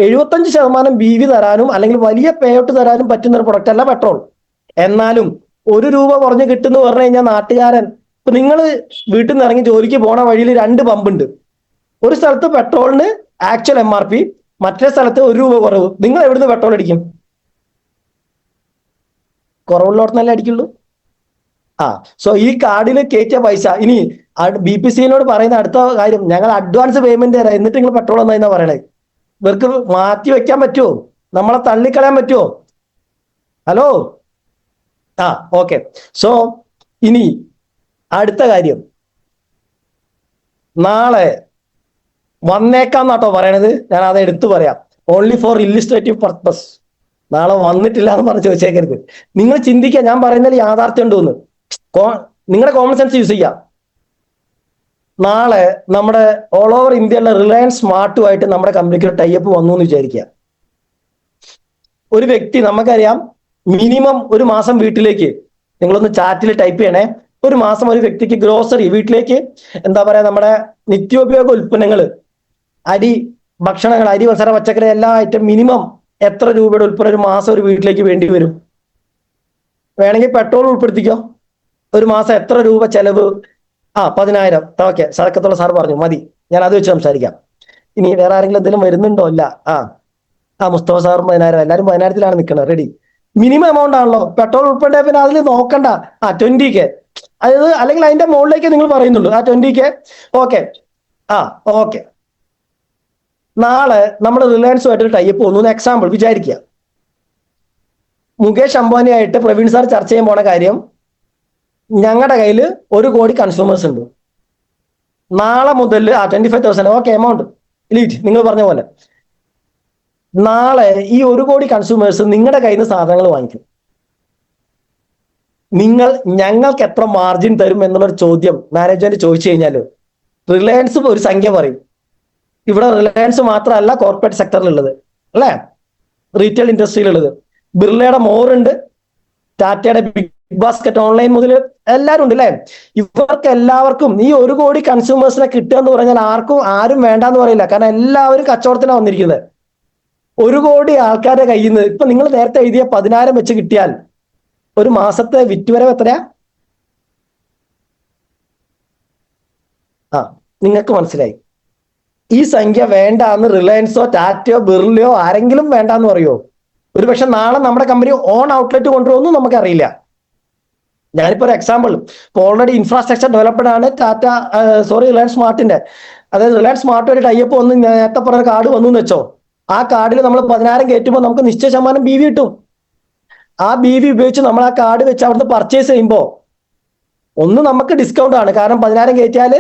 Speaker 1: 75% BV തരാനും അല്ലെങ്കിൽ വലിയ പേ ഔട്ട് തരാനും പറ്റുന്ന ഒരു പ്രൊഡക്റ്റ് അല്ല പെട്രോൾ. എന്നാലും 1 രൂപ കുറഞ്ഞ് കിട്ടുന്ന പറഞ്ഞു കഴിഞ്ഞാൽ നാട്ടുകാരൻ, ഇപ്പൊ നിങ്ങൾ വീട്ടിൽ നിന്ന് ഇറങ്ങി ജോലിക്ക് പോണ വഴിയിൽ 2 പമ്പുണ്ട്. ഒരു സ്ഥലത്ത് പെട്രോളിന് ആക്ച്വൽ MRP, മറ്റേ സ്ഥലത്ത് 1 രൂപ കുറവ്. നിങ്ങൾ എവിടുന്ന് പെട്രോൾ അടിക്കും? കുറവുള്ളോടത്തല്ലേ അടിക്കുള്ളൂ. സോ ഈ കാർഡിൽ കയറ്റിയ പൈസ, ഇനി BPCLനോട് പറയുന്ന അടുത്ത കാര്യം, ഞങ്ങൾ അഡ്വാൻസ് പേയ്മെന്റ് തരാം എന്നിട്ട് നിങ്ങൾ പെട്രോൾ എന്നാ പറയണേ. ഇവർക്ക് മാറ്റി വെക്കാൻ പറ്റുമോ? നമ്മളെ തള്ളിക്കളയാൻ പറ്റുമോ? ഹലോ. ഓക്കെ. സോ ഇനി അടുത്ത കാര്യം, നാളെ വന്നേക്കാന്നാട്ടോ പറയണത്. ഞാൻ അത് എടുത്തു പറയാം, ഓൺലി ഫോർ ഇല്ലിസ്ട്രേറ്റീവ് പർപ്പസ്. നാളെ വന്നിട്ടില്ല എന്ന് പറഞ്ഞ് ചോദിച്ചേക്കരുത്. നിങ്ങൾ ചിന്തിക്കുക, ഞാൻ പറയുന്നതിൽ യാഥാർത്ഥ്യം ഉണ്ടോന്ന്. നിങ്ങളുടെ കോമൺ സെൻസ് യൂസ് ചെയ്യാം. നാളെ നമ്മുടെ ഓൾ ഓവർ ഇന്ത്യയിലെ റിലയൻസ് സ്മാർട്ടുമായിട്ട് നമ്മുടെ കമ്പനിക്ക് ഒരു ടൈപ്പ് വന്നു എന്ന് വിചാരിക്കുക. ഒരു വ്യക്തി, നമുക്കറിയാം, മിനിമം ഒരു മാസം വീട്ടിലേക്ക്, നിങ്ങളൊന്ന് ചാറ്റിൽ ടൈപ്പ് ചെയ്യണേ, ഒരു മാസം ഒരു വ്യക്തിക്ക് ഗ്രോസറി വീട്ടിലേക്ക്, എന്താ പറയാ, നമ്മുടെ നിത്യോപയോഗ ഉൽപ്പന്നങ്ങൾ, അരി, ഭക്ഷണങ്ങൾ, അരി, മസാല, പച്ചക്കറി, എല്ലാ ഐറ്റം മിനിമം എത്ര രൂപയുടെ ഉൽപ്പന്നം ഒരു മാസം ഒരു വീട്ടിലേക്ക് വേണ്ടി വരും? വേണമെങ്കിൽ പെട്രോൾ ഉൾപ്പെടുത്തിക്കോ. ഒരു മാസം എത്ര രൂപ ചെലവ്? 10,000. ഓക്കെ, സടക്കത്തുള്ള സാർ പറഞ്ഞു, മതി, ഞാൻ അത് വെച്ച് സംസാരിക്കാം. ഇനി വേറെ ആരെങ്കിലും എന്തെങ്കിലും വരുന്നുണ്ടോ? ഇല്ല. മുസ്തഫ സാറും 10,000, എല്ലാവരും 10,000-ത്തിലാണ് നിൽക്കുന്നത്. റെഡി. മിനിമം എമൗണ്ട് ആണല്ലോ പെട്രോൾ ഉൾപ്പെടെ. പിന്നെ അതിൽ നോക്കണ്ട. 20K, അതായത് അല്ലെങ്കിൽ അതിന്റെ മുകളിലേക്ക് നിങ്ങൾ പറയുന്നുള്ളൂ. 20K. ഓക്കെ. ഓക്കെ. നാളെ നമ്മൾ റിലയൻസുമായിട്ട് ടൈപ്പ് വന്നു. എക്സാമ്പിൾ വിചാരിക്കുക, മുകേഷ് അംബാനിയായിട്ട് പ്രവീൺ സാർ ചർച്ച ചെയ്യാൻ പോണ കാര്യം, ഞങ്ങളുടെ കയ്യിൽ 1 കോടി കൺസ്യൂമേഴ്സ് ഉണ്ട്. നാളെ മുതൽ 25,000 ഓക്കെ എമൗണ്ട് ലീറ്റ് നിങ്ങൾ പറഞ്ഞ പോലെ. നാളെ ഈ 1 കോടി കൺസ്യൂമേഴ്സ് നിങ്ങളുടെ കയ്യിൽ നിന്ന് സാധനങ്ങൾ വാങ്ങിക്കും. ഞങ്ങൾക്ക് എത്ര മാർജിൻ തരും എന്നുള്ളൊരു ചോദ്യം മാനേജ്മെന്റ് ചോദിച്ചു കഴിഞ്ഞാൽ റിലയൻസ് ഒരു സംഖ്യ പറയും. ഇവിടെ റിലയൻസ് മാത്രമല്ല കോർപ്പറേറ്റ് സെക്ടറിലുള്ളത്, അല്ലേ, റീറ്റെയിൽ ഇൻഡസ്ട്രിയിലുള്ളത്. ബിർളയുടെ മോറുണ്ട്, ടാറ്റയുടെ ബിഗ് ബാസ്ക്കറ്റ്, ഓൺലൈൻ മുതൽ എല്ലാവരും ഉണ്ട്, അല്ലേ. ഇവർക്ക് എല്ലാവർക്കും ഈ 1 കോടി കൺസ്യൂമേഴ്സിനെ കിട്ടുക എന്ന് പറഞ്ഞാൽ ആരും വേണ്ടാന്ന് പറയില്ല. കാരണം എല്ലാവരും കച്ചവടത്തിനാണ് വന്നിരിക്കുന്നത്. 1 കോടി ആൾക്കാരുടെ കയ്യിൽ നിന്ന് ഇപ്പൊ നിങ്ങൾ നേരത്തെ എഴുതിയ 10,000 വെച്ച് കിട്ടിയാൽ ഒരു മാസത്തെ വിറ്റുവരവ് എത്രയാ? നിങ്ങൾക്ക് മനസ്സിലായി. ഈ സംഖ്യ വേണ്ടാന്ന് റിലയൻസോ ടാറ്റയോ ബിർളയോ ആരെങ്കിലും വേണ്ടാന്ന് പറയോ? ഒരു പക്ഷെ നാളെ നമ്മുടെ കമ്പനി ഓൺ ഔട്ട്ലെറ്റ് കൊണ്ടുപോകുന്നു നമുക്കറിയില്ല. ഞാനിപ്പോ ഒരു എക്സാമ്പിൾ, ഇപ്പോൾ ഓൾറെഡി ഇൻഫ്രാസ്ട്രക്ചർ ഡെവലപ്ഡ് ആണ് റിലയൻസ് സ്മാർട്ടിന്റെ. അതായത് റിലയൻസ് സ്മാർട്ട് ഒരു ടൈപ്പ് വന്ന് നേരത്തെ പറഞ്ഞ കാർഡ് വന്നു എന്ന് വെച്ചോ, ആ കാർഡിൽ നമ്മൾ 10,000 കയറ്റുമ്പോൾ നമുക്ക് നിശ്ചയ ശതമാനം BV കിട്ടും. ആ BV ഉപയോഗിച്ച് നമ്മൾ ആ കാർഡ് വെച്ച് അവിടുന്ന് പർച്ചേസ് ചെയ്യുമ്പോൾ ഒന്ന് നമുക്ക് ഡിസ്കൗണ്ട് ആണ്. കാരണം 10,000 കയറ്റിയാൽ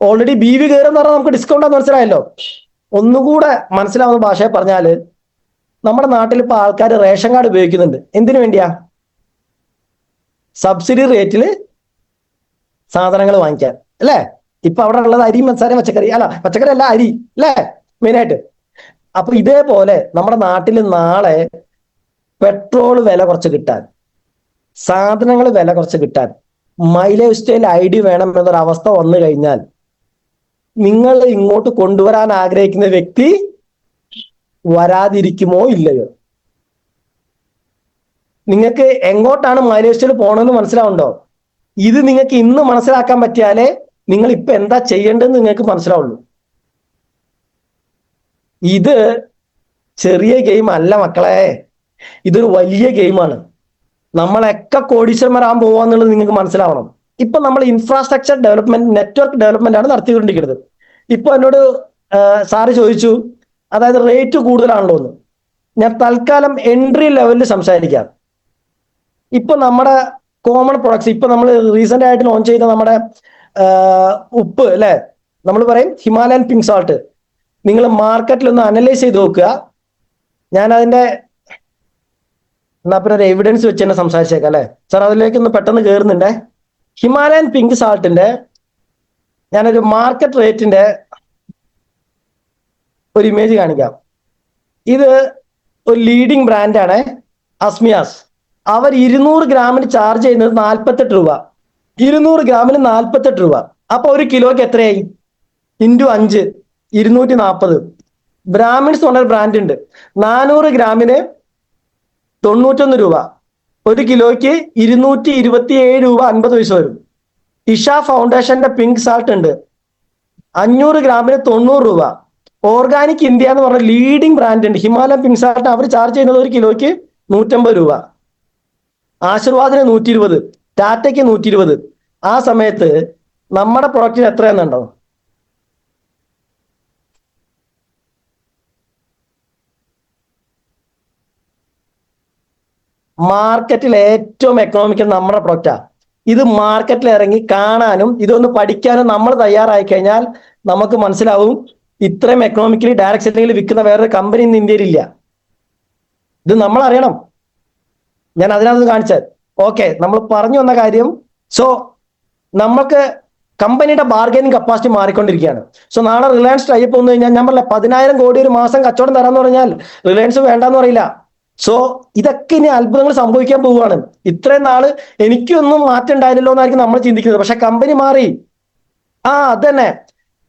Speaker 1: ഓൾറെഡി BV കയറുന്ന പറഞ്ഞാൽ നമുക്ക് ഡിസ്കൗണ്ട് ആണെന്ന് മനസ്സിലായല്ലോ. ഒന്നുകൂടെ മനസ്സിലാവുന്ന ഭാഷയെ പറഞ്ഞാല്, നമ്മുടെ നാട്ടിൽ ഇപ്പൊ ആൾക്കാർ റേഷൻ കാർഡ് ഉപയോഗിക്കുന്നുണ്ട്. എന്തിനു വേണ്ടിയാ? സബ്സിഡി റേറ്റിൽ സാധനങ്ങൾ വാങ്ങിക്കാൻ, അല്ലേ. ഇപ്പൊ അവിടെ ഉള്ളത് അരി, മസാല, പച്ചക്കറി അല്ല, അരി, അല്ലേ, മെയിനായിട്ട്. അപ്പൊ ഇതേപോലെ നമ്മുടെ നാട്ടിൽ നാളെ പെട്രോൾ വില കുറച്ച് കിട്ടാൻ, സാധനങ്ങൾ വില കുറച്ച് കിട്ടാൻ, മൈലേജ് സ്റ്റൈൽ ID വേണം എന്നൊരവസ്ഥ വന്നു കഴിഞ്ഞാൽ നിങ്ങൾ ഇങ്ങോട്ട് കൊണ്ടുവരാൻ ആഗ്രഹിക്കുന്ന വ്യക്തി വരാതിരിക്കുമോ ഇല്ലയോ? നിങ്ങൾക്ക് എങ്ങോട്ടാണ് മൈലേജ് സ്റ്റൈൽ പോകണമെന്ന് മനസ്സിലാവുണ്ടോ? ഇത് നിങ്ങൾക്ക് ഇന്ന് മനസ്സിലാക്കാൻ പറ്റിയാലേ നിങ്ങൾ ഇപ്പൊ എന്താ ചെയ്യേണ്ടതെന്ന് നിങ്ങൾക്ക് മനസ്സിലാവുള്ളൂ. ഇത് ചെറിയ ഗെയിം അല്ല മക്കളെ, ഇതൊരു വലിയ ഗെയിമാണ്. നമ്മളൊക്കെ കോടീശ്വരന്മാരാകാൻ പോവാന്നുള്ളത് നിങ്ങൾക്ക് മനസ്സിലാവണം. ഇപ്പൊ നമ്മൾ ഇൻഫ്രാസ്ട്രക്ചർ ഡെവലപ്മെന്റ്, നെറ്റ്വർക്ക് ഡെവലപ്മെന്റ് ആണ് നടത്തിക്കൊണ്ടിരിക്കുന്നത്. ഇപ്പൊ എന്നോട് സാറ് ചോദിച്ചു, അതായത് റേറ്റ് കൂടുതലാണല്ലോ എന്ന്. ഞാൻ തൽക്കാലം എൻട്രി ലെവലിൽ സംസാരിക്കാം. ഇപ്പൊ നമ്മുടെ കോമൺ പ്രൊഡക്ട്സ്, ഇപ്പൊ നമ്മൾ റീസെന്റ് ആയിട്ട് ലോഞ്ച് ചെയ്ത നമ്മുടെ ഉപ്പ് അല്ലെ, നമ്മൾ പറയും ഹിമാലയൻ പിങ്ക് സാൾട്ട്. നിങ്ങൾ മാർക്കറ്റിൽ ഒന്ന് അനലൈസ് ചെയ്ത് നോക്കുക. ഞാൻ അതിന്റെ എന്നാ പിന്നെ ഒരു എവിഡൻസ് വെച്ച് തന്നെ സംസാരിച്ചേക്കാം അല്ലെ സാർ, അതിലേക്ക് ഒന്ന് പെട്ടെന്ന് കയറുന്നുണ്ടേ. ഹിമാലയൻ പിങ്ക് സാൾട്ടിന്റെ ഞാനൊരു മാർക്കറ്റ് റേറ്റിന്റെ ഒരു ഇമേജ് കാണിക്കാം. ഇത് ഒരു ലീഡിംഗ് ബ്രാൻഡാണ് അസ്മിയാസ്. അവർ 200 ഗ്രാമിന് ചാർജ് ചെയ്യുന്നത് 48 രൂപ. 200 ഗ്രാമിന് 48 രൂപ. അപ്പൊ ഒരു കിലോയ്ക്ക് എത്രയായി? ഇൻറ്റു 5, 240. ബ്രാഹ്മിൺസ് എന്ന് പറഞ്ഞൊരു ബ്രാൻഡ് ഉണ്ട്, 400 ഗ്രാമിന് 91 രൂപ. ഒരു കിലോയ്ക്ക് 227 രൂപ 50 പൈസ വരും. ഇഷ ഫൗണ്ടേഷന്റെ പിങ്ക് സാൾട്ട് ഉണ്ട്, 500 ഗ്രാമിന് 90 രൂപ. ഓർഗാനിക് ഇന്ത്യ എന്ന് പറഞ്ഞ ലീഡിംഗ് ബ്രാൻഡ് ഉണ്ട്, ഹിമാലയൻ പിങ്ക് സാൾട്ട്. അവർ ചാർജ് ചെയ്യുന്നത് ഒരു കിലോയ്ക്ക് 150 രൂപ. ആശീർവാദിന് 120, ടാറ്റയ്ക്ക് 120. ആ സമയത്ത് നമ്മുടെ പ്രൊഡക്റ്റിന് എത്രയെന്നുണ്ടോ? മാർക്കറ്റിൽ ഏറ്റവും എക്കണോമിക്കൽ നമ്മുടെ പ്രൊഡക്റ്റാ. ഇത് മാർക്കറ്റിൽ ഇറങ്ങി കാണാനും ഇതൊന്ന് പഠിക്കാനും നമ്മൾ തയ്യാറായി കഴിഞ്ഞാൽ നമുക്ക് മനസ്സിലാവും ഇത്രയും എക്കണോമിക്കലി ഡയറക്ട് സെല്ലിംഗിൽ വിൽക്കുന്ന വേറൊരു കമ്പനി ഇന്ന് ഇന്ത്യയിൽ ഇല്ല. ഇത് നമ്മൾ അറിയണം. ഞാൻ അതിനകത്ത് കാണിച്ചത്. ഓക്കെ, നമ്മൾ പറഞ്ഞു വന്ന കാര്യം. സോ നമുക്ക് കമ്പനിയുടെ ബാർഗൈനിങ് കപ്പാസിറ്റി മാറിക്കൊണ്ടിരിക്കുകയാണ്. സോ നാളെ റിലയൻസ് ടൈപ്പ് വന്നു കഴിഞ്ഞാൽ ഞാൻ പറഞ്ഞില്ല 10,000 കോടി ഒരു മാസം കച്ചവടം തരാന്ന് പറഞ്ഞാൽ റിലയൻസ് വേണ്ടെന്ന് പറയില്ല. സോ ഇതൊക്കെ ഇനി അത്ഭുതങ്ങൾ സംഭവിക്കാൻ പോവുകയാണ്. ഇത്രയും നാള് എനിക്കൊന്നും മാറ്റം ഉണ്ടായില്ലല്ലോ എന്നായിരിക്കും നമ്മൾ ചിന്തിക്കുന്നത്. പക്ഷെ കമ്പനി മാറി. അത് തന്നെ,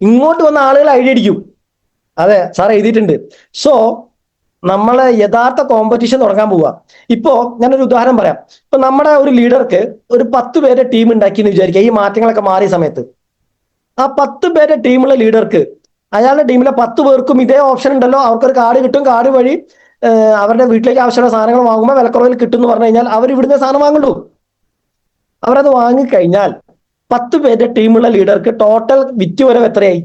Speaker 1: ഇങ്ങോട്ട് വന്ന ആളുകൾ ഐഡിയ അടിക്കും. അതെ സാർ എഴുതിയിട്ടുണ്ട്. സോ നമ്മളെ യഥാർത്ഥ കോമ്പറ്റീഷൻ തുടങ്ങാൻ പോവുക. ഇപ്പോ ഞാനൊരു ഉദാഹരണം പറയാം. ഇപ്പൊ നമ്മുടെ ഒരു ലീഡർക്ക് ഒരു 10 പേരെ ടീം ഉണ്ടാക്കി എന്ന് വിചാരിക്കുക. ഈ മാറ്റങ്ങളൊക്കെ മാറിയ സമയത്ത് ആ 10 പേരെ ടീമുള്ള ലീഡർക്ക് അയാളുടെ ടീമിലെ 10 പേർക്കും ഇതേ ഓപ്ഷൻ ഉണ്ടല്ലോ. അവർക്കൊരു കാർഡ് കിട്ടും. കാർഡ് വഴി അവരുടെ വീട്ടിലേക്ക് ആവശ്യമുള്ള സാധനങ്ങൾ വാങ്ങുമ്പോൾ വിലക്കുറവിൽ കിട്ടും എന്ന് പറഞ്ഞു കഴിഞ്ഞാൽ അവർ ഇവിടുന്ന് സാധനം വാങ്ങുള്ളൂ. അവരത് വാങ്ങിക്കഴിഞ്ഞാൽ 10 പേരുടെ ടീമുള്ള ലീഡർക്ക് ടോട്ടൽ വിറ്റ് വരവ് എത്രയായി?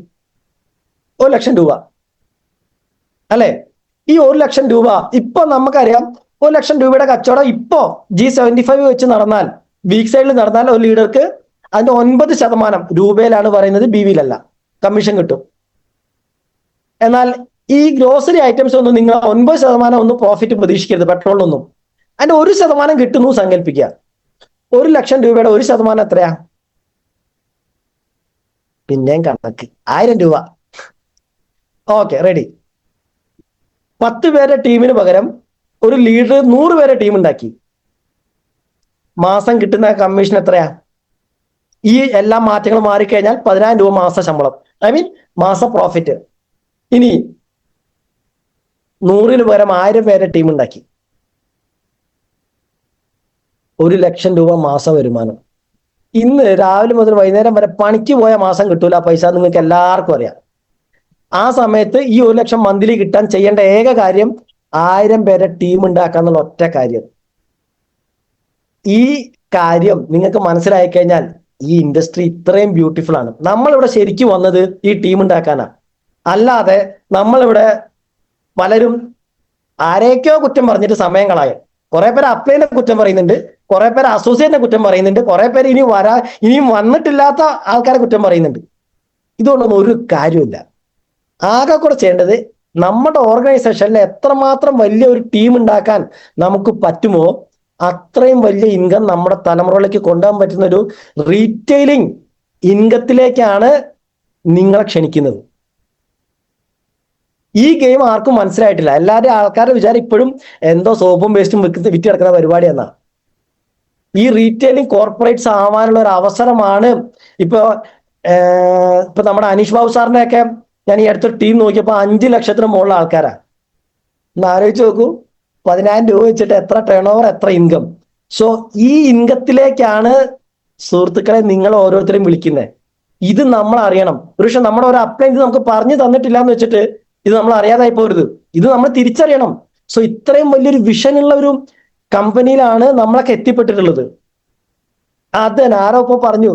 Speaker 1: 1 ലക്ഷം രൂപ അല്ലെ? ഈ 1 ലക്ഷം രൂപ ഇപ്പൊ നമുക്കറിയാം. 1 ലക്ഷം രൂപയുടെ കച്ചവടം ഇപ്പോ G75 വെച്ച് നടന്നാൽ, വീക്ക് സൈഡിൽ നടന്നാൽ ഒരു ലീഡർക്ക് അതിന്റെ 9% രൂപയിലാണ് പറയുന്നത്, BV-ലല്ല, കമ്മീഷൻ കിട്ടും. എന്നാൽ ഈ ഗ്രോസറി ഐറ്റംസ് ഒന്നും നിങ്ങൾ 9% ഒന്നും പ്രോഫിറ്റ് പ്രതീക്ഷിക്കരുത്. പെട്രോളിനൊന്നും അതിന്റെ 1% കിട്ടുന്നു സങ്കല്പിക്കുക. 1 ലക്ഷം രൂപയുടെ 1% എത്രയാ? പിന്നെയും കണക്ക് 1000 രൂപ. Okay, ready. 10 പേരുടെ ടീമിന് പകരം ഒരു ലീഡർ 100 പേരെ ടീം ഉണ്ടാക്കി. മാസം കിട്ടുന്ന കമ്മീഷൻ എത്രയാ? ഈ എല്ലാ മാറ്റങ്ങളും മാറിക്കഴിഞ്ഞാൽ 10,000 രൂപ മാസ ശമ്പളം, മാസ പ്രോഫിറ്റ്. ഇനി 100-ന് പകരം 1000 പേരെ ടീം ഉണ്ടാക്കി, 1 ലക്ഷം രൂപ മാസ വരുമാനം. ഇന്ന് രാവിലെ മുതൽ വൈകുന്നേരം വരെ പണിക്ക് പോയ മാസം കിട്ടൂല പൈസ, നിങ്ങൾക്ക് എല്ലാവർക്കും അറിയാം. ആ സമയത്ത് ഈ 1 ലക്ഷം മന്ത്ലി കിട്ടാൻ ചെയ്യേണ്ട ഏക കാര്യം 1000 പേരെ ടീം ഉണ്ടാക്കുക എന്നുള്ള ഒറ്റ കാര്യം. ഈ കാര്യം നിങ്ങൾക്ക് മനസ്സിലായി കഴിഞ്ഞാൽ ഈ ഇൻഡസ്ട്രി ഇത്രയും ബ്യൂട്ടിഫുൾ ആണ്. നമ്മളിവിടെ ശരിക്കും വന്നത് ഈ ടീം ഉണ്ടാക്കാനാ. അല്ലാതെ നമ്മളിവിടെ പലരും ആരെയൊക്കെയോ കുറ്റം പറഞ്ഞിട്ട് സമയം കളയാൻ. കുറെ പേര് അപ്ലൈനെ കുറ്റം പറയുന്നുണ്ട്, കുറെ പേര് അസോസിയേറ്റിനെ കുറ്റം പറയുന്നുണ്ട്, കുറെ പേര് ഇനിയും വന്നിട്ടില്ലാത്ത ആൾക്കാരെ കുറ്റം പറയുന്നുണ്ട്. ഇതുകൊണ്ടൊന്നും ഒരു കാര്യമില്ല. ആകെ കൂടെ ചെയ്യേണ്ടത് നമ്മുടെ ഓർഗനൈസേഷനിൽ എത്രമാത്രം വലിയ ഒരു ടീം ഉണ്ടാക്കാൻ നമുക്ക് പറ്റുമോ അത്രയും വലിയ ഇൻകം നമ്മുടെ തലമുറയിലേക്ക് കൊണ്ടുപോകാൻ പറ്റുന്ന ഒരു റീറ്റെയിലിംഗ് ഇൻകത്തിലേക്കാണ് നിങ്ങളെ ക്ഷണിക്കുന്നത്. ഈ ഗെയിം ആർക്കും മനസ്സിലായിട്ടില്ല. എല്ലാവരുടെയും ആൾക്കാരുടെ വിചാരം ഇപ്പോഴും എന്തോ സോപ്പും പേസ്റ്റും വിറ്റ് കിടക്കുന്ന പരിപാടി എന്നാ. ഈ റീറ്റെയിലിംഗ് കോർപ്പറേറ്റ്സ് ആവാനുള്ള ഒരു അവസരമാണ്. ഇപ്പൊ നമ്മുടെ അനീഷ് ബാബു സാറിന്റെ ഒക്കെ ഞാൻ ഈ അടുത്തൊരു ടീം നോക്കിയപ്പോൾ 5 ലക്ഷത്തിന് മുകളിൽ ആൾക്കാരാ. ഒന്ന് ആലോചിച്ച് നോക്കൂ, 10,000 രൂപ വെച്ചിട്ട് എത്ര ടേൺ ഓവർ, എത്ര ഇൻകം. സോ ഈ ഇൻകത്തിലേക്കാണ് സുഹൃത്തുക്കളെ നിങ്ങൾ ഓരോരുത്തരെയും വിളിക്കുന്നത്. ഇത് നമ്മൾ അറിയണം. പക്ഷെ നമ്മുടെ ഒരു അപ്ലൈ ഇത് നമുക്ക് പറഞ്ഞു തന്നിട്ടില്ല എന്ന് വെച്ചിട്ട് ഇത് നമ്മൾ അറിയാതായി പോരുത്. ഇത് നമ്മൾ തിരിച്ചറിയണം. സോ ഇത്രയും വലിയൊരു വിഷനുള്ള ഒരു കമ്പനിയിലാണ് നമ്മളൊക്കെ എത്തിപ്പെട്ടിട്ടുള്ളത്. അത് ആരോ ഇപ്പൊ പറഞ്ഞു,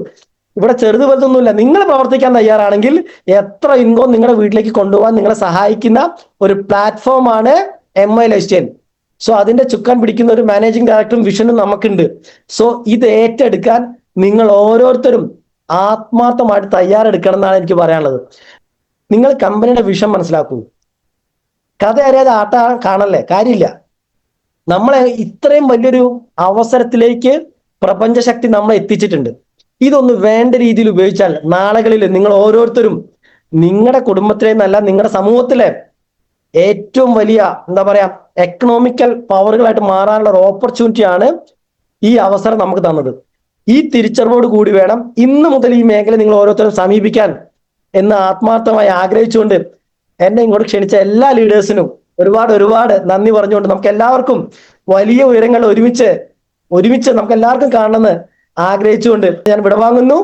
Speaker 1: ഇവിടെ ചെറുത് വലുതൊന്നുമില്ല. നിങ്ങൾ പ്രവർത്തിക്കാൻ തയ്യാറാണെങ്കിൽ എത്ര ഇൻകം നിങ്ങളുടെ വീട്ടിലേക്ക് കൊണ്ടുപോകാൻ നിങ്ങളെ സഹായിക്കുന്ന ഒരു പ്ലാറ്റ്ഫോമാണ് MI ലൈഫ് സ്റ്റൈൽ. സോ അതിന്റെ ചുക്കാൻ പിടിക്കുന്ന ഒരു മാനേജിംഗ് ഡയറക്ടറും വിഷനും നമുക്കുണ്ട്. സോ ഇത് ഏറ്റെടുക്കാൻ നിങ്ങൾ ഓരോരുത്തരും ആത്മാർത്ഥമായിട്ട് തയ്യാറെടുക്കണം എന്നാണ് എനിക്ക് പറയാനുള്ളത്. നിങ്ങൾ കമ്പനിയുടെ വിഷൻ മനസ്സിലാക്കൂ. കഥ അറിയാതെ ആട്ട കാണല്ലേ, കാര്യമില്ല. നമ്മളെ ഇത്രയും വലിയൊരു അവസരത്തിലേക്ക് പ്രപഞ്ചശക്തി നമ്മളെ എത്തിച്ചിട്ടുണ്ട്. ഇതൊന്ന് വേണ്ട രീതിയിൽ ഉപയോഗിച്ചാൽ നാളുകളിൽ നിങ്ങൾ ഓരോരുത്തരും നിങ്ങളുടെ കുടുംബത്തിലെ എന്നല്ല, നിങ്ങളുടെ സമൂഹത്തിലെ ഏറ്റവും വലിയ എന്താ പറയാ എക്കണോമിക്കൽ പവറുകളായിട്ട് മാറാനുള്ള ഒരു ഓപ്പർച്യൂണിറ്റിയാണ് ഈ അവസരം നമുക്ക് തന്നത്. ഈ തിരിച്ചറിവോട് കൂടി വേണം ഇന്ന് മുതൽ ഈ മേഖല നിങ്ങൾ ഓരോരുത്തരും സമീപിക്കാൻ എന്ന് ആത്മാർത്ഥമായി ആഗ്രഹിച്ചുകൊണ്ട് എന്നെ ഇങ്ങോട്ട് ക്ഷണിച്ച എല്ലാ ലീഡേഴ്സിനും ഒരുപാട് നന്ദി പറഞ്ഞുകൊണ്ട് നമുക്ക് എല്ലാവർക്കും വലിയ ഉയരങ്ങൾ ഒരുമിച്ച് നമുക്ക് എല്ലാവർക്കും കാണണമെന്ന് ആഗ്രഹിച്ചുകൊണ്ട് ഞാൻ വിടവാങ്ങുന്നു.